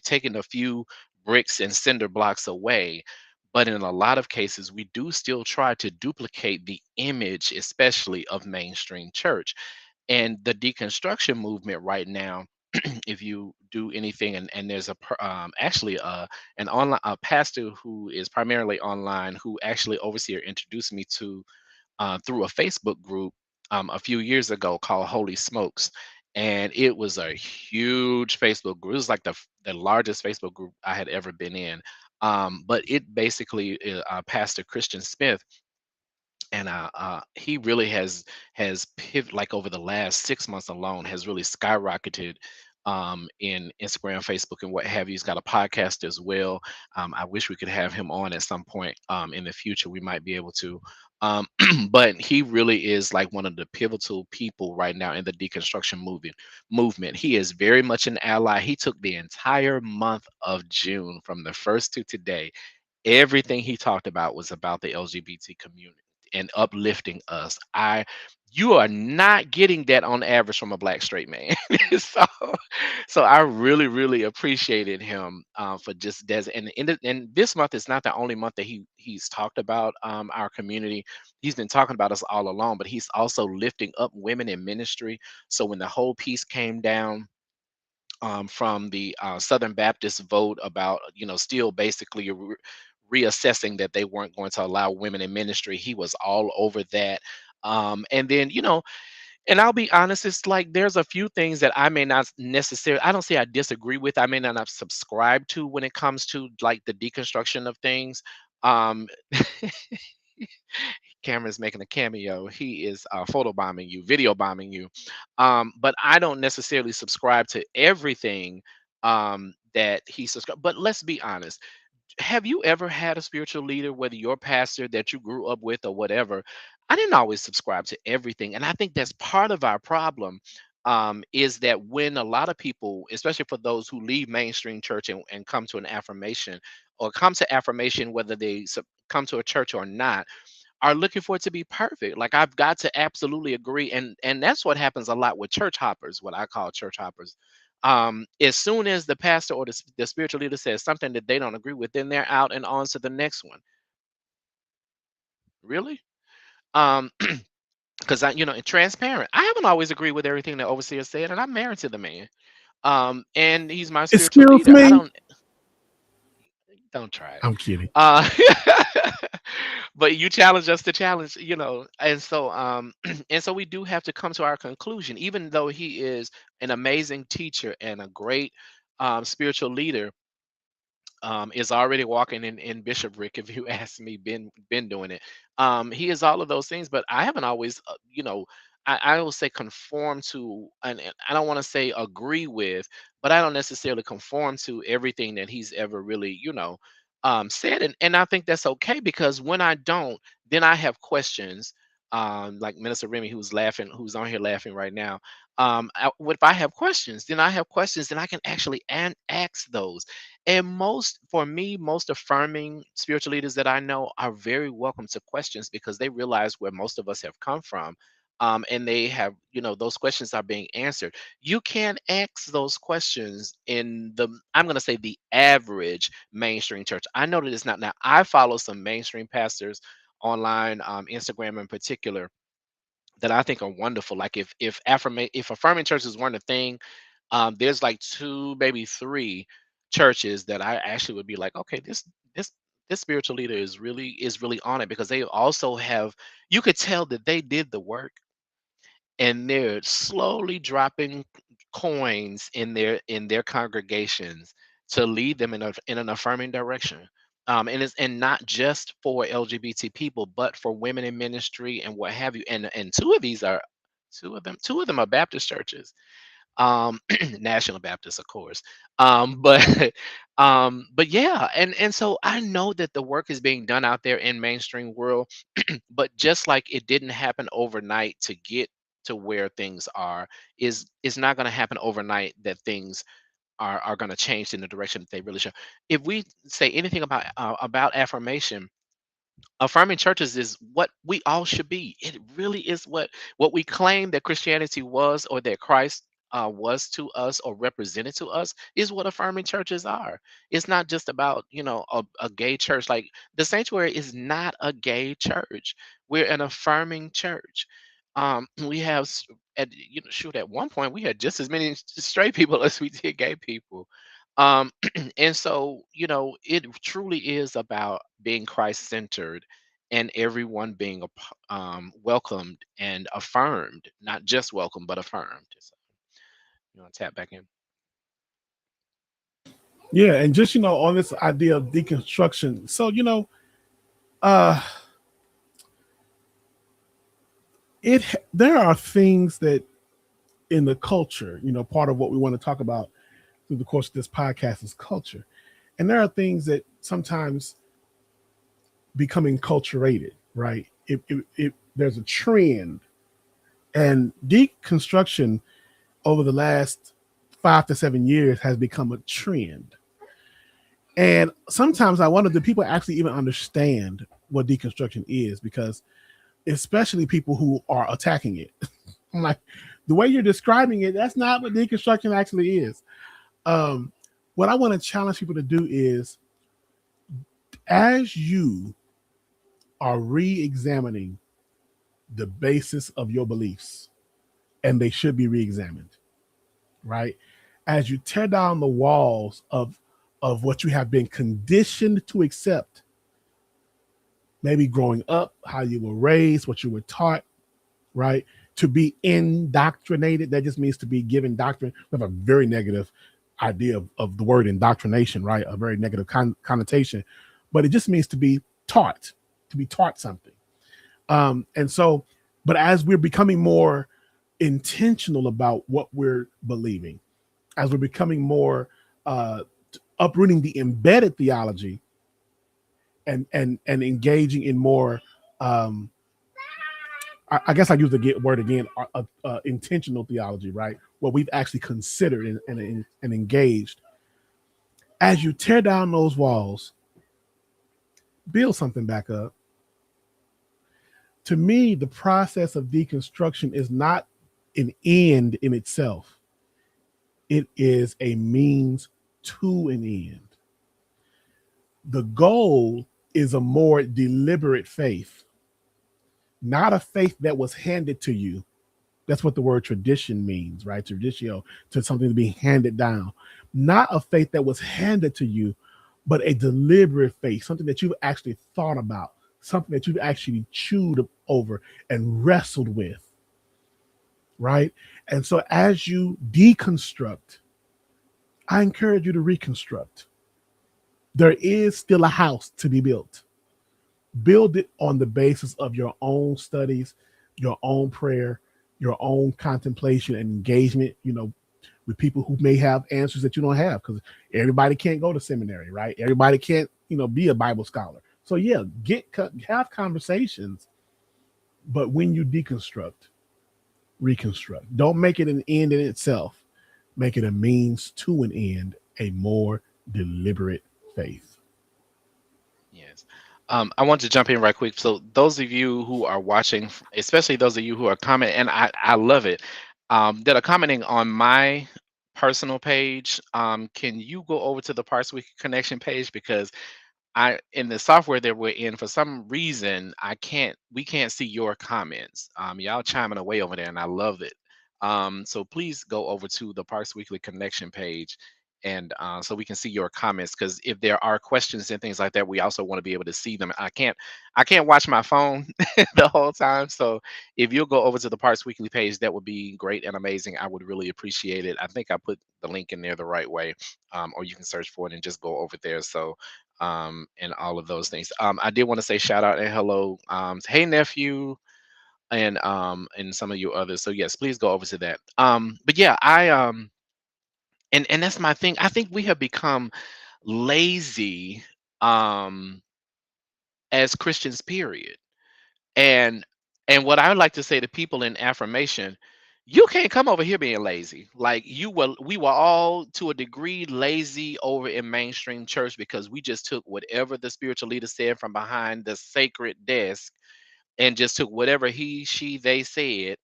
taken a few bricks and cinder blocks away, but in a lot of cases we do still try to duplicate the image, especially of mainstream church. And the deconstruction movement right now if you do anything, and there's actually an online a pastor who is primarily online, who actually overseer introduced me to through a Facebook group a few years ago called Holy Smokes. And it was a huge Facebook group. It was like the largest Facebook group I had ever been in. But it basically, Pastor Christian Smith, and he really has pivot like over the last 6 months alone has really skyrocketed in Instagram, Facebook, and what have you. He's got a podcast as well. I wish we could have him on at some point in the future. We might be able to. Um, but he really is like one of the pivotal people right now in the deconstruction movement. He is very much an ally. He took the entire month of June from the first to today. Everything he talked about was about the LGBT community and uplifting us. You are not getting that on average from a black straight man. so so I really, really appreciated him for just des and this month is not the only month that he's talked about our community. He's been talking about us all along, but he's also lifting up women in ministry. So when the whole piece came down from the Southern Baptist vote about, still basically reassessing that they weren't going to allow women in ministry. He was all over that. And then, and I'll be honest, it's like there's a few things that I may not necessarily, I don't say I disagree with, I may not have subscribed to when it comes to like the deconstruction of things. Um, Cameron's making a cameo. He is photo bombing you, video bombing you. But I don't necessarily subscribe to everything that he subscribed. But let's be honest. Have you ever had a spiritual leader, whether your pastor that you grew up with or whatever? I didn't always subscribe to everything. And I think that's part of our problem. Is that when a lot of people, especially for those who leave mainstream church and come to an affirmation or come to affirmation, whether they come to a church or not, are looking for it to be perfect. Like I've got to absolutely agree, and that's what happens a lot with church hoppers, what I call church hoppers. As soon as the pastor or the spiritual leader says something that they don't agree with, then they're out and on to the next one. Really? Um, because transparent. I haven't always agreed with everything the overseer said, and I'm married to the man. And he's my spiritual
Excuse
leader. I
me.
don't try it.
I'm kidding.
Uh, but you challenge us to challenge, and so and so we do have to come to our conclusion, even though he is an amazing teacher and a great spiritual leader. Is already walking in bishopric, if you ask me, been doing it. He is all of those things, but I haven't always, I will say conform to, and I don't want to say agree with, but I don't necessarily conform to everything that he's ever really, said. And I think that's okay, because when I don't, then I have questions. Like Minister Remy, who's laughing, who's on here laughing right now. If I have questions, then I have questions, then I can actually ask those. And for me, most affirming spiritual leaders that I know are very welcome to questions, because they realize where most of us have come from. And they have, those questions are being answered. You can't ask those questions in I'm going to say, the average mainstream church. I know that it's not. Now, I follow some mainstream pastors online, Instagram in particular, that I think are wonderful. Like if affirming churches weren't a thing, there's like two, maybe three churches that I actually would be like, okay, this this spiritual leader is really on it, because they also have, you could tell that they did the work, and they're slowly dropping coins in their congregations to lead them in an affirming direction. And not just for LGBT people, but for women in ministry and what have you. And two of them are Baptist churches, National Baptist, of course. But but yeah, and so I know that the work is being done out there in mainstream world, but just like it didn't happen overnight to get to where things are, is not going to happen overnight that things are going to change in the direction that they really should. If we say anything about affirmation, affirming churches is what we all should be. It really is what we claim that Christianity was, or that Christ was to us or represented to us, is what affirming churches are. It's not just about, a gay church. Like the sanctuary is not a gay church. We're an affirming church. We have at shoot, at one point we had just as many straight people as we did gay people. um and so it truly is about being Christ centered, and everyone being welcomed and affirmed, not just welcomed but affirmed. So, you want to tap back in?
Yeah, and just on this idea of deconstruction. So uh, it there are things that in the culture, part of what we want to talk about through the course of this podcast is culture, and there are things that sometimes become enculturated, right? There's a trend, and deconstruction over the last 5 to 7 years has become a trend. And sometimes I wonder, do people actually even understand what deconstruction is? Because especially people who are attacking it. I'm like, the way you're describing it, that's not what deconstruction actually is. Um, what I want to challenge people to do is, as you are re-examining the basis of your beliefs, and they should be re-examined, right? As you tear down the walls of what you have been conditioned to accept, maybe growing up, how you were raised, what you were taught, right? To be indoctrinated, that just means to be given doctrine. We have a very negative idea of the word indoctrination, right? A very negative connotation, but it just means to be taught something. And so, but as we're becoming more intentional about what we're believing, as we're becoming more uh, uprooting the embedded theology and engaging in more um, I guess I use the word again, intentional theology, right? What we've actually considered and engaged. As you tear down those walls, build something back up. To me, the process of deconstruction is not an end in itself, it is a means to an end. The goal is a more deliberate faith, not a faith that was handed to you. That's what the word tradition means, right? Traditio, to something to be handed down. Not a faith that was handed to you, but a deliberate faith, something that you've actually thought about, something that you've actually chewed over and wrestled with, right? And so as you deconstruct, I encourage you to reconstruct. There is still a house to be built. Build it on the basis of your own studies, your own prayer, your own contemplation and engagement, with people who may have answers that you don't have, because everybody can't go to seminary, right? Everybody can't, be a Bible scholar. So yeah, have conversations, but when you deconstruct, reconstruct. Don't make it an end in itself. Make it a means to an end, a more deliberate faith.
Yes. I want to jump in right quick. So those of you who are watching, especially those of you who are commenting, and I love it, that are commenting on my personal page, can you go over to the Parts Week Connection page? Because I in the software that we're in, for some reason, we can't see your comments. Y'all chiming away over there, and I love it. So please go over to the Parks Weekly Connection page, and so we can see your comments. Because if there are questions and things like that, we also want to be able to see them. I can't watch my phone the whole time. So if you'll go over to the Parks Weekly page, that would be great and amazing. I would really appreciate it. I think I put the link in there the right way, or you can search for it and just go over there. So and all of those things. I did want to say shout out and hello, hey nephew, and some of you others. So yes, please go over to that. But yeah, and that's my thing. I think we have become lazy um as Christians, period. And what I would like to say to people in affirmation, you can't come over here being lazy. Like we were all to a degree lazy over in mainstream church because we just took whatever the spiritual leader said from behind the sacred desk and just took whatever he, she, they said,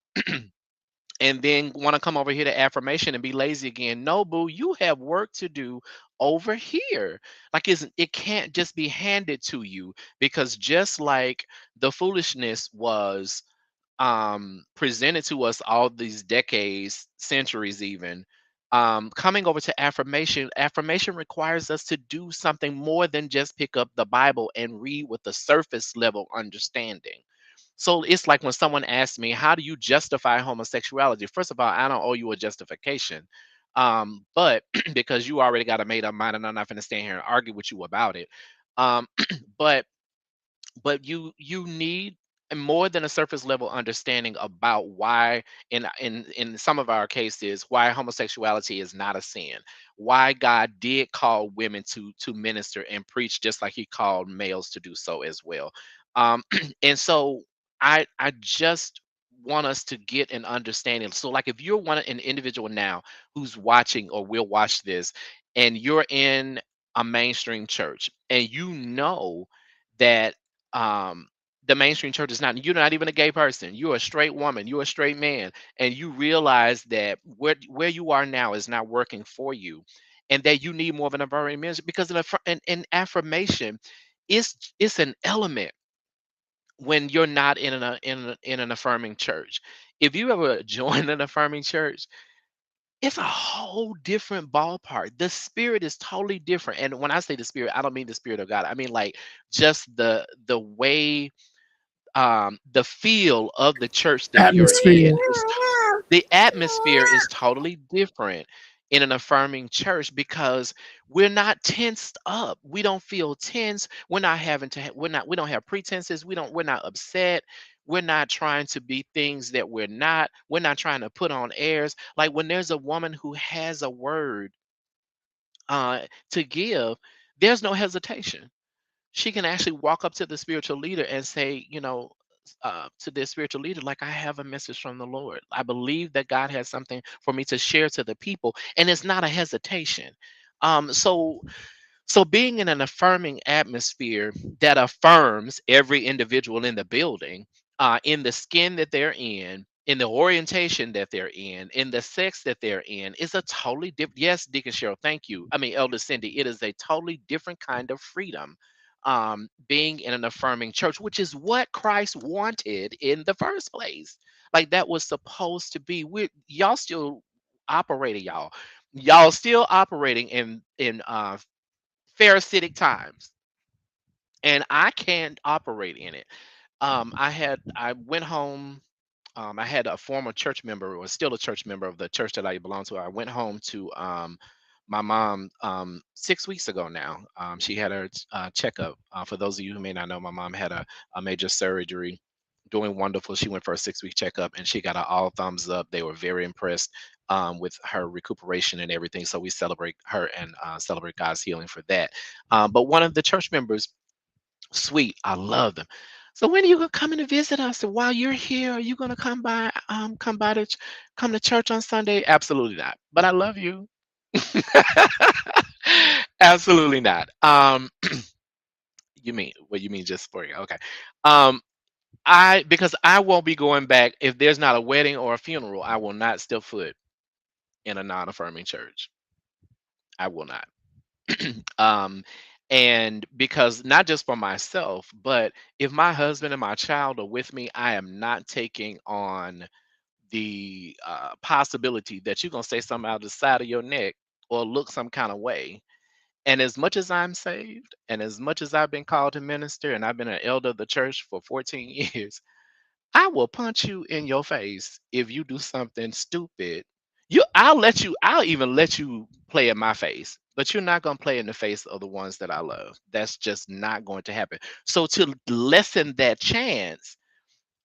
and then want to come over here to affirmation and be lazy again. No, boo, you have work to do over here. Like it can't just be handed to you, because just like the foolishness was presented to us all these decades, centuries even, coming over to affirmation requires us to do something more than just pick up the Bible and read with a surface level understanding. So it's like when someone asks me, how do you justify homosexuality? First of all, I don't owe you a justification. But because you already got a made up mind and I'm not going to stand here and argue with you about it. Um, but you need more than a surface level understanding about why in some of our cases why homosexuality is not a sin, why God did call women to minister and preach just like he called males to do so as well. And so I just want us to get an understanding. So like if you're an individual now who's watching or will watch this and you're in a mainstream church and you know that um the mainstream church is not, you're not even a gay person, you're a straight woman, you're a straight man, and you realize that where you are now is not working for you, and that you need more of an affirming ministry, because an affirmation is it's an element when you're not in an affirming church. If you ever join an affirming church, it's a whole different ballpark. The spirit is totally different. And when I say the spirit, I don't mean the spirit of God. I mean like just the way, the feel of the church that you're in
Atmosphere.
is the atmosphere is totally different in an affirming church, because we're not tensed up. We don't feel tense. We're not having to we don't have pretenses. We're not upset. We're not trying to be things that we're not. We're not trying to put on airs. Like when there's a woman who has a word to give, there's no hesitation. She can actually walk up to the spiritual leader and say, to the spiritual leader, like, I have a message from the Lord. I believe that God has something for me to share to the people, and it's not a hesitation. So being in an affirming atmosphere that affirms every individual in the building, in the skin that they're in the orientation that they're in the sex that they're in, is a totally different. Yes, Deacon Cheryl, thank you. I mean, Elder Cindy, it is a totally different kind of freedom. Being in an affirming church, which is what Christ wanted in the first place. Like that was supposed to be. Y'all still operating, y'all still operating in Pharisaic times, and I can't operate in it. I went home. I had a former church member, or still a church member of the church that I belong to. I went home to my mom 6 weeks ago now. She had her checkup. For those of you who may not know, my mom had a major surgery, doing wonderful. She went for a 6 week checkup and she got an all thumbs up. They were very impressed with her recuperation and everything. So we celebrate her and celebrate God's healing for that. But one of the church members, sweet, I love them. So when are you gonna come in to visit us? And while you're here, are you gonna come by come to church on Sunday? Absolutely not. But I love you. Absolutely not. You mean just for you? Okay. Um, I because I won't be going back if there's not a wedding or a funeral. I will not step foot in a non-affirming church. I will not. um, and because not just for myself, but if my husband and my child are with me, I am not taking on the possibility that you're gonna say something out of the side of your neck or look some kind of way. And as much as I'm saved, and as much as I've been called to minister, and I've been an elder of the church for 14 years, I will punch you in your face if you do something stupid. I'll even let you play in my face, but you're not going to play in the face of the ones that I love. That's just not going to happen. So to lessen that chance,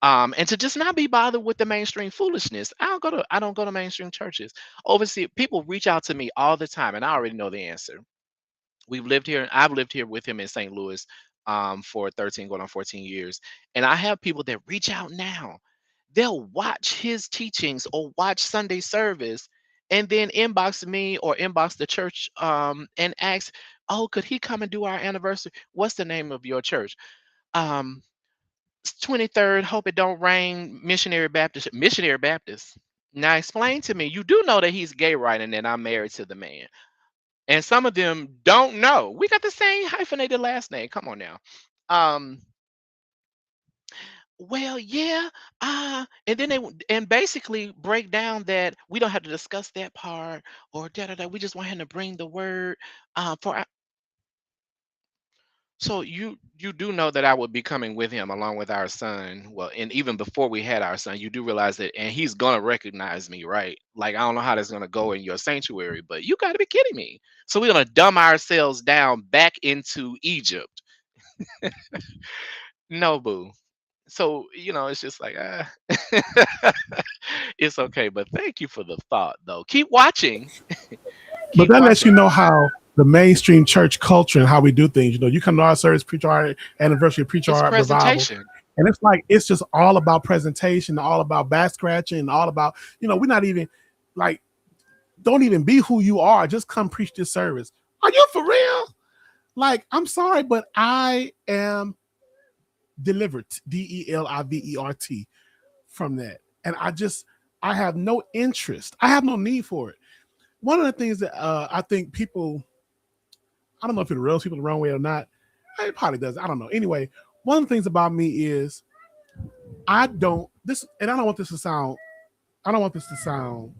and to just not be bothered with the mainstream foolishness, I don't go to mainstream churches. Overseas people reach out to me all the time, and I already know the answer. I've lived here with him in St. Louis for 13 going on 14 years, and I have people that reach out now. They'll watch his teachings or watch Sunday service and then inbox me or inbox the church, and ask, oh, could he come and do our anniversary? What's the name of your church? um 23rd Hope It Don't Rain Missionary Baptist. Now explain to me, you do know that he's gay, right, and that I'm married to the man, and some of them don't know. We got the same hyphenated last name. Come on now. Um, well, yeah, and then and basically break down that we don't have to discuss that part or da da da. We just want him to bring the word for. So you do know that I would be coming with him along with our son. Well, and even before we had our son, you do realize that, and he's gonna recognize me, right? Like I don't know how that's gonna go in your sanctuary, but you got to be kidding me. So we're gonna dumb ourselves down back into Egypt. No, boo. So it's just like it's okay. But thank you for the thought, though. Keep watching.
But
Keep
that lets you
watching.
know how the mainstream church culture and how we do things. You come to our service, preach our anniversary, preach
It's
our revival,
presentation.
and it's like it's just all about presentation, all about back scratching, all about we're not even like don't even be who you are. Just come preach this service. Are you for real? Like, I'm sorry, but I am delivered, Delivert, from that, and I have no interest. I have no need for it. One of the things that I think people, I don't know if it rubs people the wrong way or not. It probably does. I don't know. Anyway, one of the things about me is I don't this, and I don't want this to sound. I don't want this to sound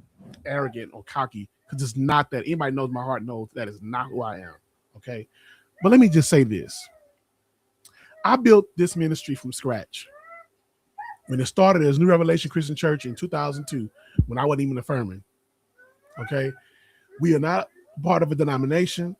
arrogant or cocky because it's not that. Anybody knows my heart knows that is not who I am. Okay, but let me just say this: I built this ministry from scratch. When it started as New Revelation Christian Church in 2002, when I wasn't even affirming. Okay, we are not part of a denomination.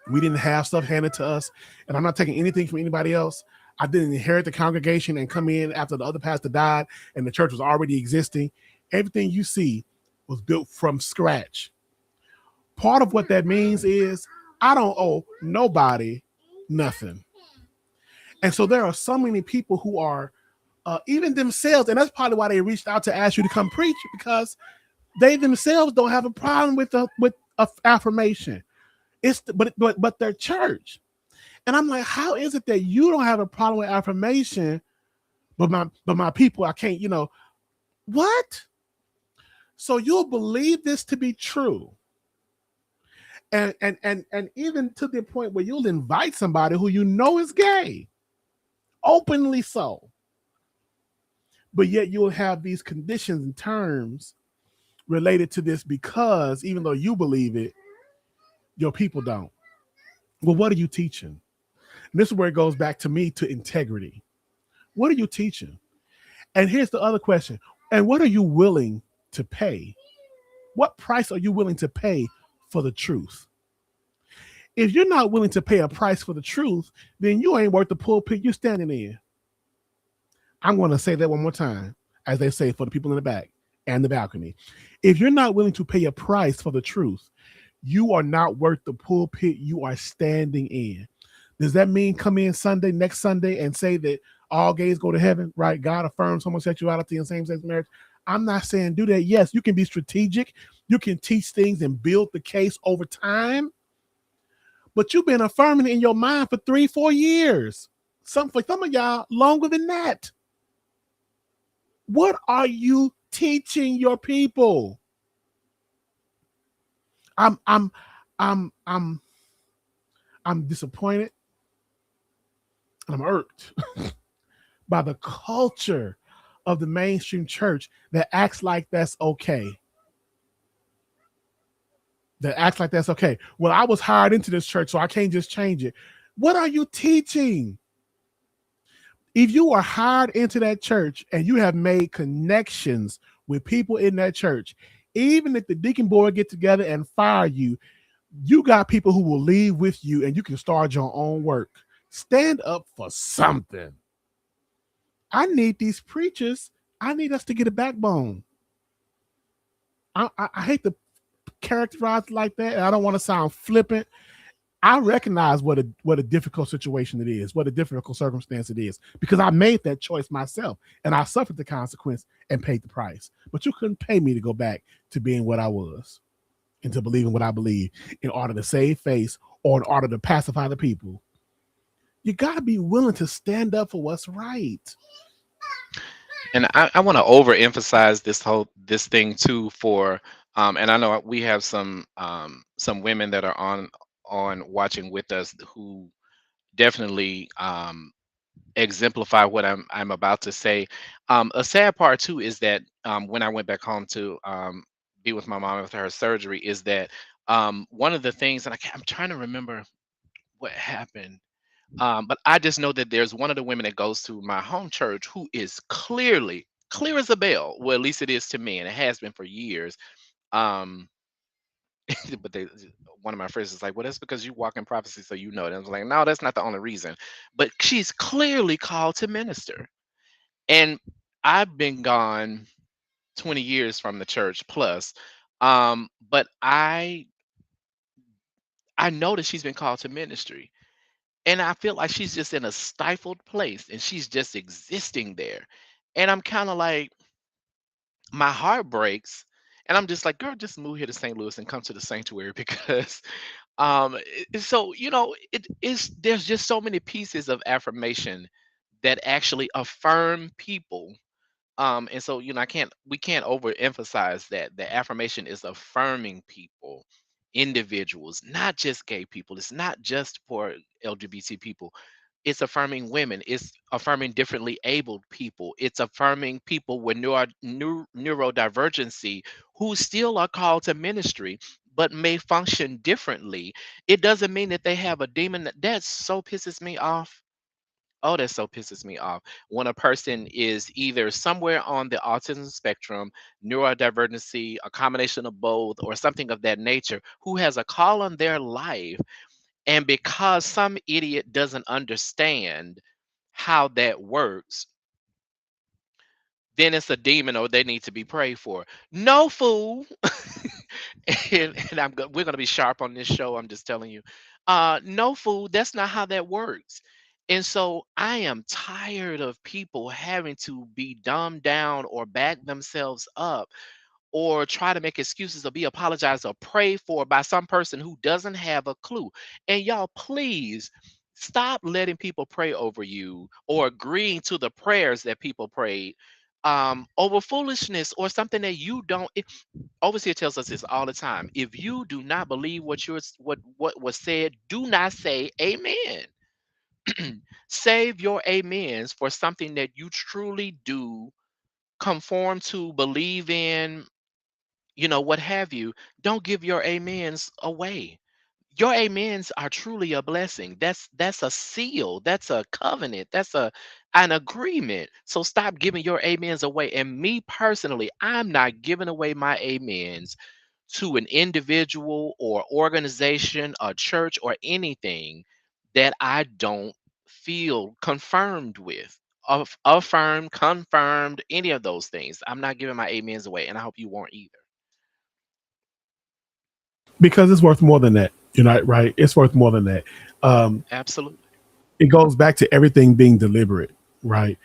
We didn't have stuff handed to us, and I'm not taking anything from anybody else. I didn't inherit the congregation and come in after the other pastor died and the church was already existing. Everything you see was built from scratch. Part of what that means is I don't owe nobody nothing. And so there are so many people who are even themselves, and that's probably why they reached out to ask you to come preach because they themselves don't have a problem with affirmation. But their church. And I'm like, how is it that you don't have a problem with affirmation, but my people, I can't, what? So you'll believe this to be true. And even to the point where you'll invite somebody who you know is gay, openly so. But yet you'll have these conditions and terms related to this because even though you believe it, your people don't. Well, what are you teaching? And this is where it goes back to me to integrity. What are you teaching? And here's the other question. And what are you willing to pay? What price are you willing to pay for the truth? If you're not willing to pay a price for the truth, then you ain't worth the pulpit you're standing in. I'm going to say that one more time, as they say for the people in the back and the balcony. If you're not willing to pay a price for the truth, you are not worth the pulpit you are standing in. Does that mean come in next Sunday, and say that all gays go to heaven, right? God affirms homosexuality and same sex marriage. I'm not saying do that. Yes, you can be strategic. You can teach things and build the case over time. But you've been affirming it in your mind for 3-4 years. For some of y'all, longer than that. What are you teaching your people? I'm I'm I'm I'm I'm disappointed and I'm irked by the culture of the mainstream church that acts like that's okay. That acts like that's okay. Well, I was hired into this church, so I can't just change it. What are you teaching? If you are hired into that church and you have made connections with people in that church, even if the deacon board get together and fire you, you got people who will leave with you and you can start your own work. Stand up for something. I need these preachers. I need us to get a backbone. I hate to characterize it like that. And I don't want to sound flippant. I recognize what a difficult situation it is, what a difficult circumstance it is, because I made that choice myself and I suffered the consequence and paid the price. But you couldn't pay me to go back to being what I was and to believing what I believe in order to save face or in order to pacify the people. You got to be willing to stand up for what's right.
And I want to overemphasize this thing too for and I know we have some women that are on watching with us who definitely exemplify what I'm about to say. A sad part too is that when I went back home to be with my mom after her surgery, is that one of the things, and I'm trying to remember what happened. But I just know that there's one of the women that goes to my home church who is clearly clear as a bell. Well, at least it is to me, and it has been for years. Um, but one of my friends is like, "Well, that's because you walk in prophecy, so you know it." And I was like, "No, that's not the only reason." But she's clearly called to minister, and I've been gone 20 years from the church plus. But I know that she's been called to ministry, and I feel like she's just in a stifled place, and she's just existing there, and I'm kind of like, my heart breaks, and I'm just like, girl, just move here to St. Louis and come to the sanctuary because so it is, there's just so many pieces of affirmation that actually affirm people. And so, we can't overemphasize that the affirmation is affirming people, individuals, not just gay people. It's not just for LGBT people. It's affirming women. It's affirming differently abled people. It's affirming people with neurodivergency who still are called to ministry but may function differently. It doesn't mean that they have a demon. That so pisses me off. Oh, that so pisses me off when a person is either somewhere on the autism spectrum, neurodivergency, a combination of both, or something of that nature, who has a call on their life. And because some idiot doesn't understand how that works, then it's a demon or they need to be prayed for. No, fool. And we're going to be sharp on this show. I'm just telling you. No, fool. That's not how that works. And so I am tired of people having to be dumbed down or back themselves up or try to make excuses or be apologized or prayed for by some person who doesn't have a clue. And y'all, please stop letting people pray over you or agreeing to the prayers that people prayed over foolishness or something that you don't. Overseer tells us this all the time. If you do not believe what was said, do not say amen. Save your amens for something that you truly do conform to, believe in, what have you. Don't give your amens away. Your amens are truly a blessing. That's a seal. That's a covenant. That's an agreement. So stop giving your amens away. And me personally, I'm not giving away my amens to an individual or organization, a church, or anything that I don't feel confirmed with. Affirmed, confirmed, any of those things. I'm not giving my amens away, and I hope you won't either.
Because it's worth more than that. You're not right. It's worth more than that. Um,
Absolutely.
it goes back to everything being deliberate, right?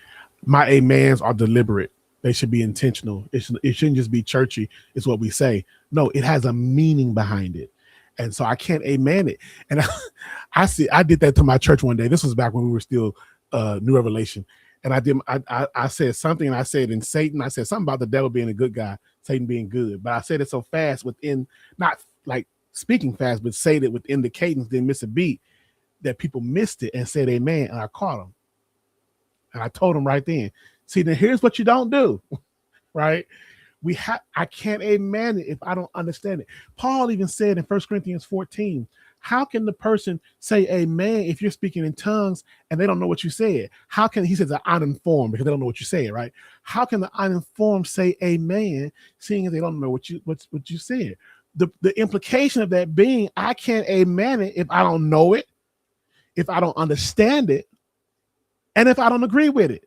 My amens are deliberate. They should be intentional. It shouldn't just be churchy. It's what we say. No, it has a meaning behind it. And so I can't amen it. And I did that to my church one day. This was back when we were still New Revelation. And I said something, and I said in Satan, I said something about the devil being a good guy, Satan being good. But I said it so fast within, not like speaking fast, but say that within the cadence, didn't miss a beat, that people missed it and said amen. And I caught them. And I told them right then, see, then here's what you don't do, right? I can't amen it if I don't understand it. Paul even said in 1 Corinthians 14, how can the person say amen if you're speaking in tongues and they don't know what you said? How can, he says, the uninformed, because they don't know what you said, right? How can the uninformed say amen, seeing as they don't know what you said? The implication of that being, I can't amen it if I don't know it, if I don't understand it, and if I don't agree with it.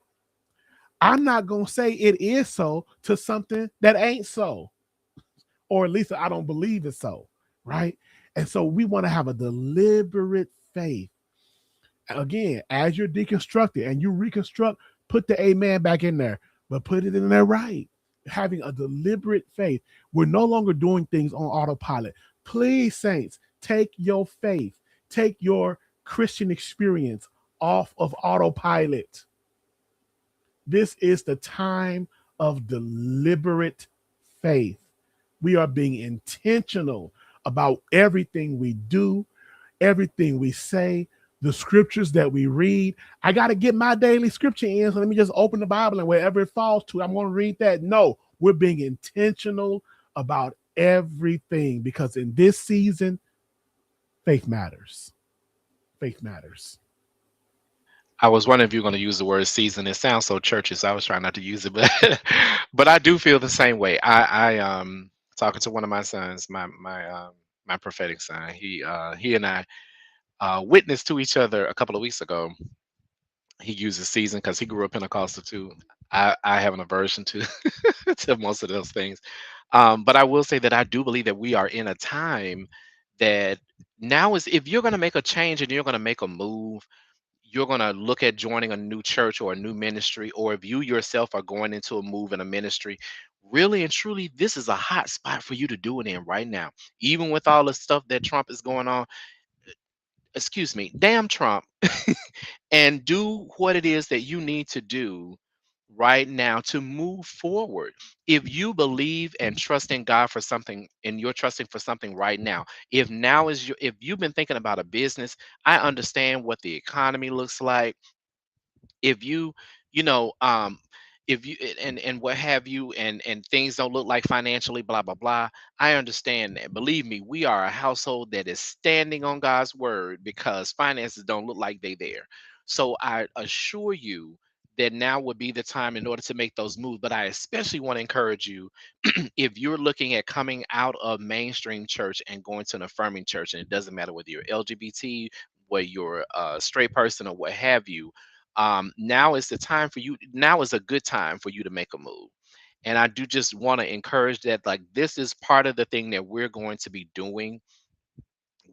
I'm not going to say it is so to something that ain't so, or at least I don't believe it's so, right? And so we want to have a deliberate faith. Again, as you're deconstructed and you reconstruct, put the amen back in there, but put it in there right. Having a deliberate faith. We're no longer doing things on autopilot. Please, saints, take your faith, take your Christian experience off of autopilot. This is the time of deliberate faith. We are being intentional about everything we do, everything we say. the scriptures that we read. I got to get my daily scripture in. So let me just open the Bible and wherever it falls to, I'm going to read that. No, we're being intentional about everything because in this season, faith matters. Faith matters.
I was wondering if you're going to use the word season. It sounds so churchy, so I was trying not to use it, but but I do feel the same way. I talking to one of my sons, my prophetic son. He and I witnessed to each other a couple of weeks ago. He uses season because he grew up Pentecostal too. I have an aversion to to most of those things, but I will say that I do believe that we are in a time that now is if you're going to make a change and you're going to make a move, you're going to look at joining a new church or a new ministry, or if you yourself are going into a move in a ministry, really and truly, this is a hot spot for you to do it in right now. Even with all the stuff that Trump is going on, excuse me, damn Trump, and do what it is that you need to do right now to move forward. If you believe and trust in God for something and you're trusting for something right now, if now is your, if you've been thinking about a business, I understand what the economy looks like. If you, you know, if you and what have you, and things don't look like financially, blah blah blah. I understand that. Believe me, we are a household that is standing on God's word because finances don't look like they there. So I assure you that now would be the time in order to make those moves. But I especially want to encourage you if you're looking at coming out of mainstream church and going to an affirming church, and it doesn't matter whether you're LGBT, whether you're a straight person or what have you, now is the time for you. Now is a good time for you to make a move. And I do just want to encourage that, like, this is part of the thing that we're going to be doing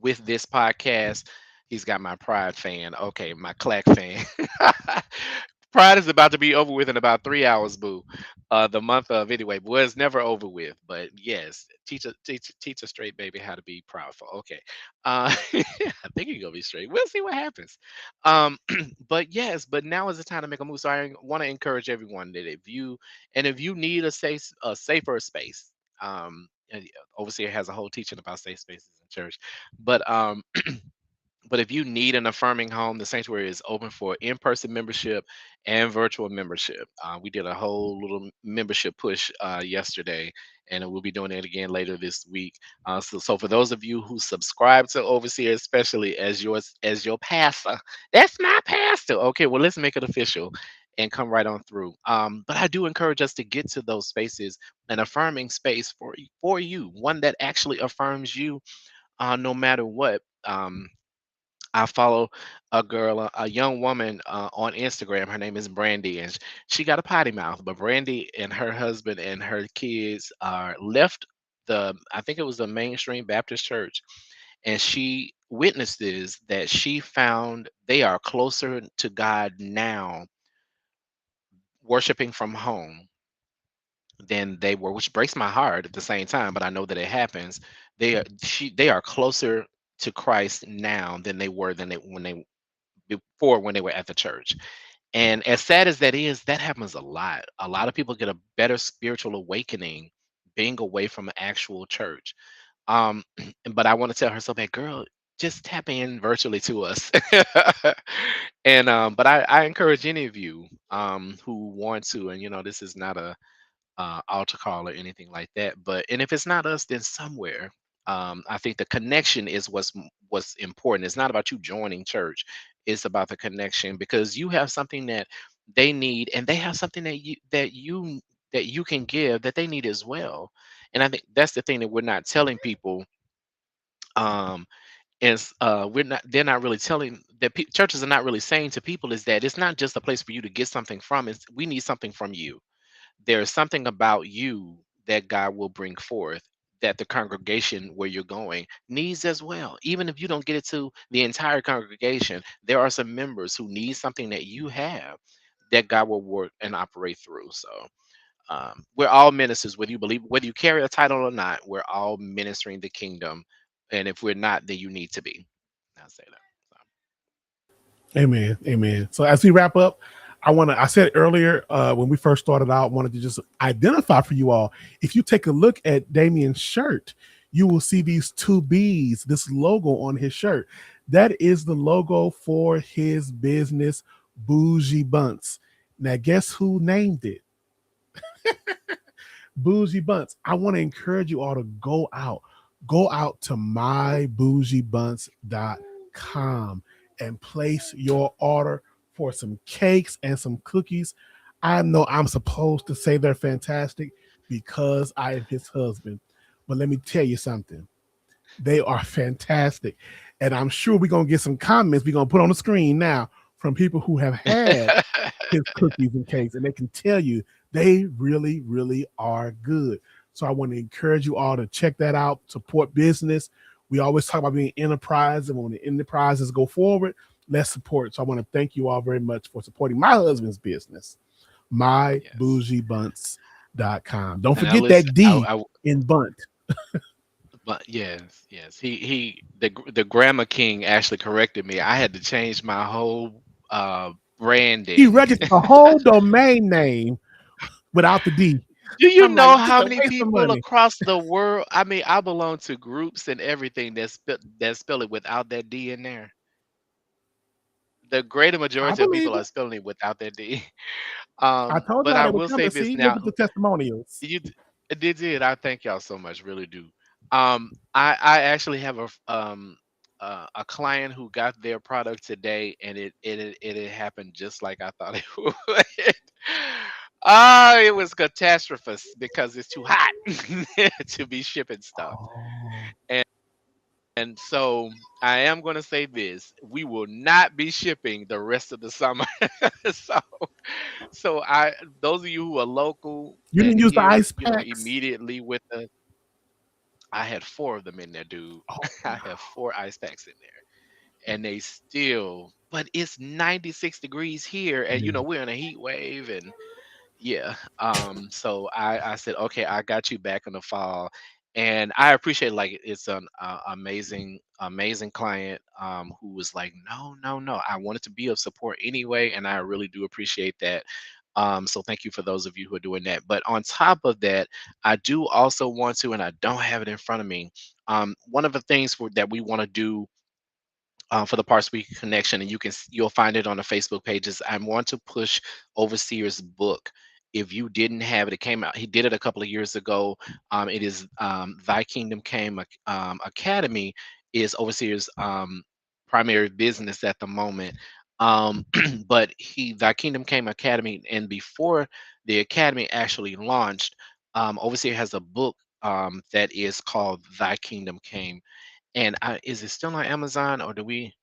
with this podcast. He's got my Pride fan. Okay, my Clack fan. Pride is about to be over with in about 3 hours, boo. The month of anyway, well, it's never over with. But yes, teach a straight baby how to be proudful. Okay, I think he's gonna be straight. We'll see what happens. But yes, but now is the time to make a move. So I want to encourage everyone that if you need a safer space, and Overseer has a whole teaching about safe spaces in church, but but if you need an affirming home, the sanctuary is open for in-person membership and virtual membership. We did a whole little membership push yesterday, and we'll be doing it again later this week. So for those of you who subscribe to Overseer, especially as your pastor, that's my pastor. Okay, well, let's make it official and come right on through. But I do encourage us to get to those spaces, an affirming space for you, one that actually affirms you, no matter what. I follow a girl, a young woman on Instagram. Her name is Brandy, and she got a potty mouth. But Brandy and her husband and her kids are left I think it was the mainstream Baptist church, and she witnessed this that she found they are closer to God now, worshiping from home than they were, which breaks my heart at the same time. But I know that it happens. They are closer to Christ now than they were than they when they before when they were at the church. And as sad as that is, that happens a lot. A lot of people get a better spiritual awakening being away from an actual church. Um, but I want to tell her so bad, girl, just tap in virtually to us. And but I encourage any of you who want to, and this is not a altar call or anything like that. But and if it's not us, then somewhere. I think the connection is what's important. It's not about you joining church. It's about the connection because you have something that they need, and they have something that you can give that they need as well. And I think that's the thing that we're not telling people. Um, is we're not they're not really telling that churches are not really saying to people is that it's not just a place for you to get something from. It's we need something from you. There's something about you that God will bring forth that the congregation where you're going needs as well. Even if you don't get it to the entire congregation, there are some members who need something that you have that God will work and operate through. So we're all ministers, whether you carry a title or not, we're all ministering the kingdom. And if we're not, then you need to be. I'll say that.
Amen. Amen. So as we wrap up, I said earlier when we first started out, wanted to just identify for you all. If you take a look at Damien's shirt, you will see these two bees, this logo on his shirt. That is the logo for his business, Bougie Bunts. Now, guess who named it? Bougie Bunts. I want to encourage you all to go out to mybougiebunts.com and place your order for some cakes and some cookies. I know I'm supposed to say they're fantastic because I am his husband. But let me tell you something. They are fantastic. And I'm sure we're going to get some comments we're going to put on the screen now from people who have had his cookies and cakes, and they can tell you they really, really are good. So I want to encourage you all to check that out, support business. We always talk about being enterprise, and when the enterprises go forward, let's support. So I want to thank you all very much for supporting my husband's business,
Yes.
mybougiebunts.com. Don't
And I
forget
listen.
that D in bunt.
But yes, yes. The grammar king actually corrected me. I had to change my whole
He
branding.
registered a whole domain name without the D.
Do you
I'm like,
know
this is
how
a
many
waste of
people
money.
across the world? I mean, I belong to groups and everything that spell it without that D in there. The greater
I
majority of
believe
people
it.
are spelling it without that D.
I told
But
y'all
I
they were
will say
coming.
this
See, look
now.
at the testimonials.
You did. I thank y'all so much. Really do. I actually have a client who got their product today, and it happened just like I thought it would. Ah, it was catastrophe because it's too hot to be shipping stuff.
Oh,
And so I am going to say this: we will not be shipping the rest of the summer. so, so I, those of you who are local
you
and
didn't use the
here,
ice packs.
immediately with us, I had four of them in there, dude.
Oh
I have
wow.
four ice packs in there, and they still. But it's 96 degrees here, and
Yeah.
we're in a heat wave, and yeah. So I said, okay, I got you back in the fall, and I appreciate like it's an amazing client who was like, no, no, no, I wanted to be of support anyway, and I really do appreciate that. So thank you for those of you who are doing that. But on top of that, I do also want to, and I don't have it in front of me. One of the things that we want to do for the Parts Week Connection, and you'll find it on the Facebook pages. I want to push Overseer's book. If you didn't have it, it came out. He did it a couple of years ago. It is Thy Kingdom Came Academy is Overseer's primary business at the moment. But Thy Kingdom Came Academy, and before the academy actually launched, Overseer has a book that is called Thy Kingdom Came, and is it still on Amazon or do we?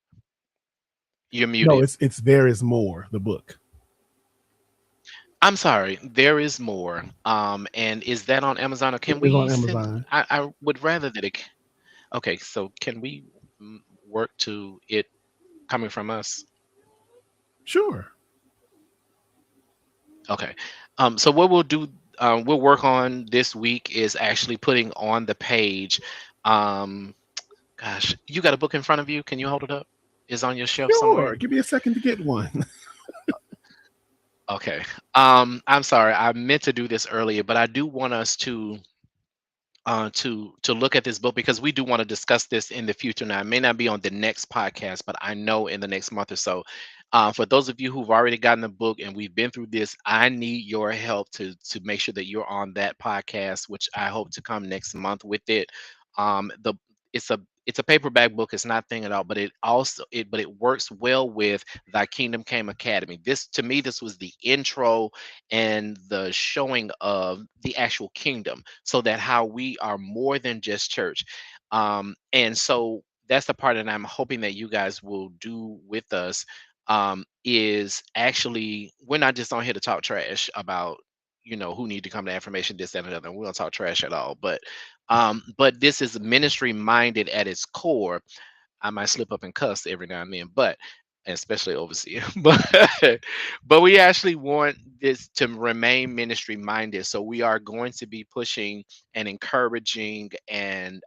You're
No,
muted.
it's there is more. The book.
I'm sorry. There is more. And is that on Amazon or
It
can
is
we
on
send?
Amazon.
I would rather that it. Okay, so can we work to it coming from us?
Sure.
Okay. So what we'll do, we'll work on this week is actually putting on the page. Um, Gosh, you got a book in front of you? Can you hold it up? Is on your shelf
Sure.
somewhere?
Give me a second to get one.
Okay. I'm sorry. I meant to do this earlier, but I do want us to look at this book because we do want to discuss this in the future. Now, it may not be on the next podcast, but I know in the next month or so. For those of you who've already gotten the book and we've been through this, I need your help to make sure that you're on that podcast, which I hope to come next month with it. The it's a paperback book. It's not thing at all, but it works well with Thy Kingdom Came Academy. This to me, this was the intro and the showing of the actual kingdom so that how we are more than just church. And so that's the part that I'm hoping that you guys will do with us, is actually we're not just on here to talk trash about who need to come to affirmation, this that, and another. We don't talk trash at all, but this is ministry minded at its core. I might slip up and cuss every now and then, but especially overseer. But we actually want this to remain ministry minded. So we are going to be pushing and encouraging and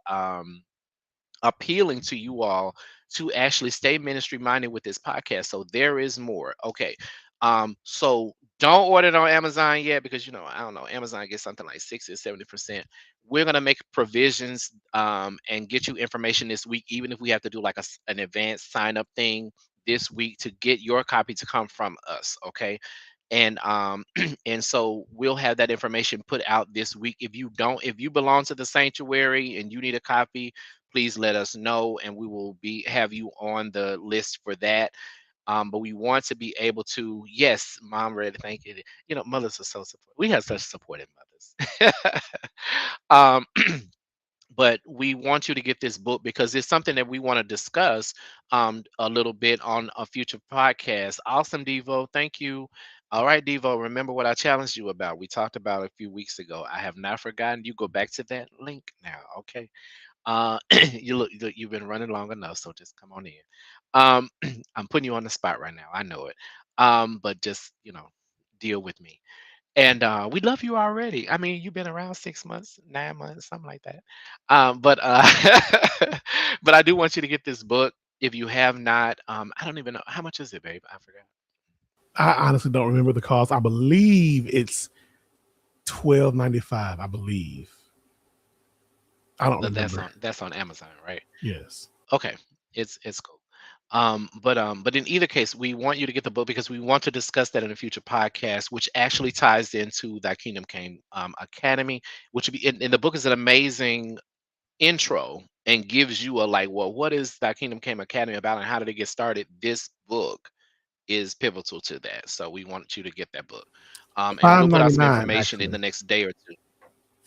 appealing to you all to actually stay ministry minded with this podcast. So there is more. Okay. So don't order it on Amazon yet because I don't know, Amazon gets something like 60 or 70%. We're gonna make provisions and get you information this week, even if we have to do like an advanced sign up thing this week to get your copy to come from us. Okay. And and so we'll have that information put out this week. If you belong to the sanctuary and you need a copy, please let us know and we will be have you on the list for that. But we want to be able to, yes, mom read, thank you. Mothers are so supportive. We have such supportive mothers. um, but we want you to get this book because it's something that we want to discuss a little bit on a future podcast. Awesome, Devo. Thank you. All right, Devo, remember what I challenged you about. We talked about a few weeks ago. I have not forgotten. You go back to that link now. Okay. Uh, you've been running long enough, so just come on in. Um, I'm putting you on the spot right now. I know it. But just deal with me. And we love you already. I mean, you've been around 6 months, 9 months, something like that. But but I do want you to get this book if you have not. I don't even know how much is it, babe. I forgot.
I honestly don't remember the cost. I believe it's $12.95. I believe. I don't remember.
That's on Amazon, right?
Yes.
Okay, it's cool. But in either case, we want you to get the book because we want to discuss that in a future podcast, which actually ties into Thy Kingdom Came Academy, which would be and the book is an amazing intro and gives you a like, well, what is Thy Kingdom Came Academy about and how did it get started? This book is pivotal to that. So we want you to get that book. And
Five
we'll put
ninety
out some
nine
information in
actually.
the next day or two.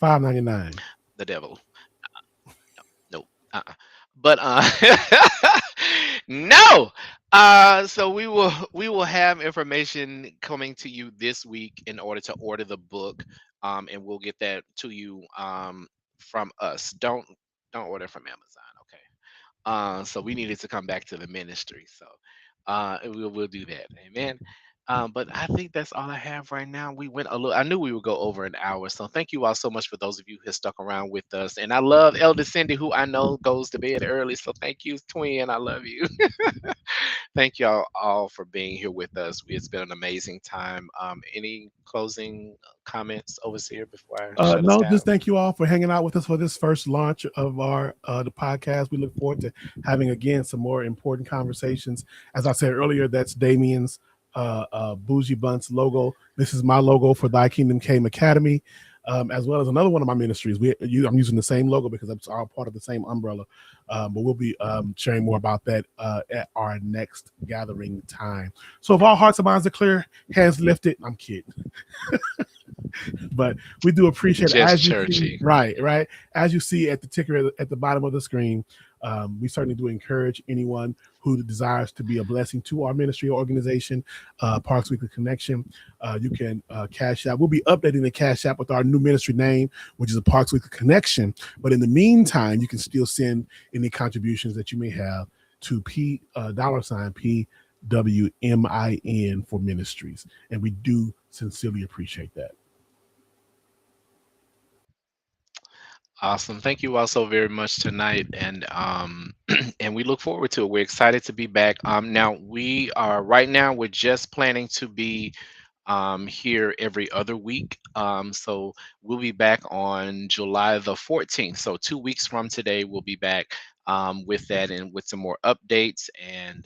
$5.99.
The devil. No. Uh-uh. But no. So we will have information coming to you this week in order to order the book. And we'll get that to you from us. Don't order from Amazon, okay? So we needed to come back to the ministry. So we'll do that. Amen. But I think that's all I have right now. We went a little. I knew we would go over an hour. So thank you all so much for those of you who have stuck around with us. And I love Elder Cindy, who I know goes to bed early. So thank you, twin. I love you. Thank y'all all for being here with us. It's been an amazing time. Any closing comments, Overseer, before I shut us
No,
down?
just thank you all for hanging out with us for this first launch of our the podcast. We look forward to having again some more important conversations. As I said earlier, that's Damien's Bougie Bunts logo. This is my logo for Thy Kingdom Came Academy, as well as another one of my ministries. I'm using the same logo because it's all part of the same umbrella. But we'll be sharing more about that at our next gathering time. So if all hearts and minds are clear, hands lifted. I'm kidding. But we do appreciate it.
Just
As you see,
churchy.
right, as you see at the ticker at the bottom of the screen. We certainly do encourage anyone who desires to be a blessing to our ministry or organization, Parks Weekly Connection. You can cash out. We'll be updating the cash app with our new ministry name, which is a Parks Weekly Connection. But in the meantime, you can still send any contributions that you may have to $PWMIN for ministries, and we do sincerely appreciate that.
Awesome. Thank you all so very much tonight. And and we look forward to it. We're excited to be back. Now we are right now we're just planning to be here every other week. So we'll be back on July the 14th. So 2 weeks from today, we'll be back with that and with some more updates. And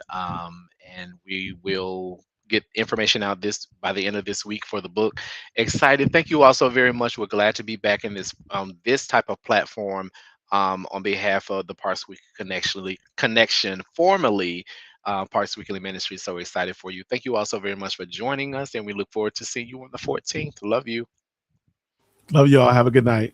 we will get information out this by the end of this week for the book. Excited. Thank you all so very much. We're glad to be back in this type of platform on behalf of the Parks Week Connection, formerly Parks Weekly Ministry. So excited for you. Thank you all so very much for joining us, and we look forward to seeing you on the 14th. Love you.
Love y'all. Have a good night.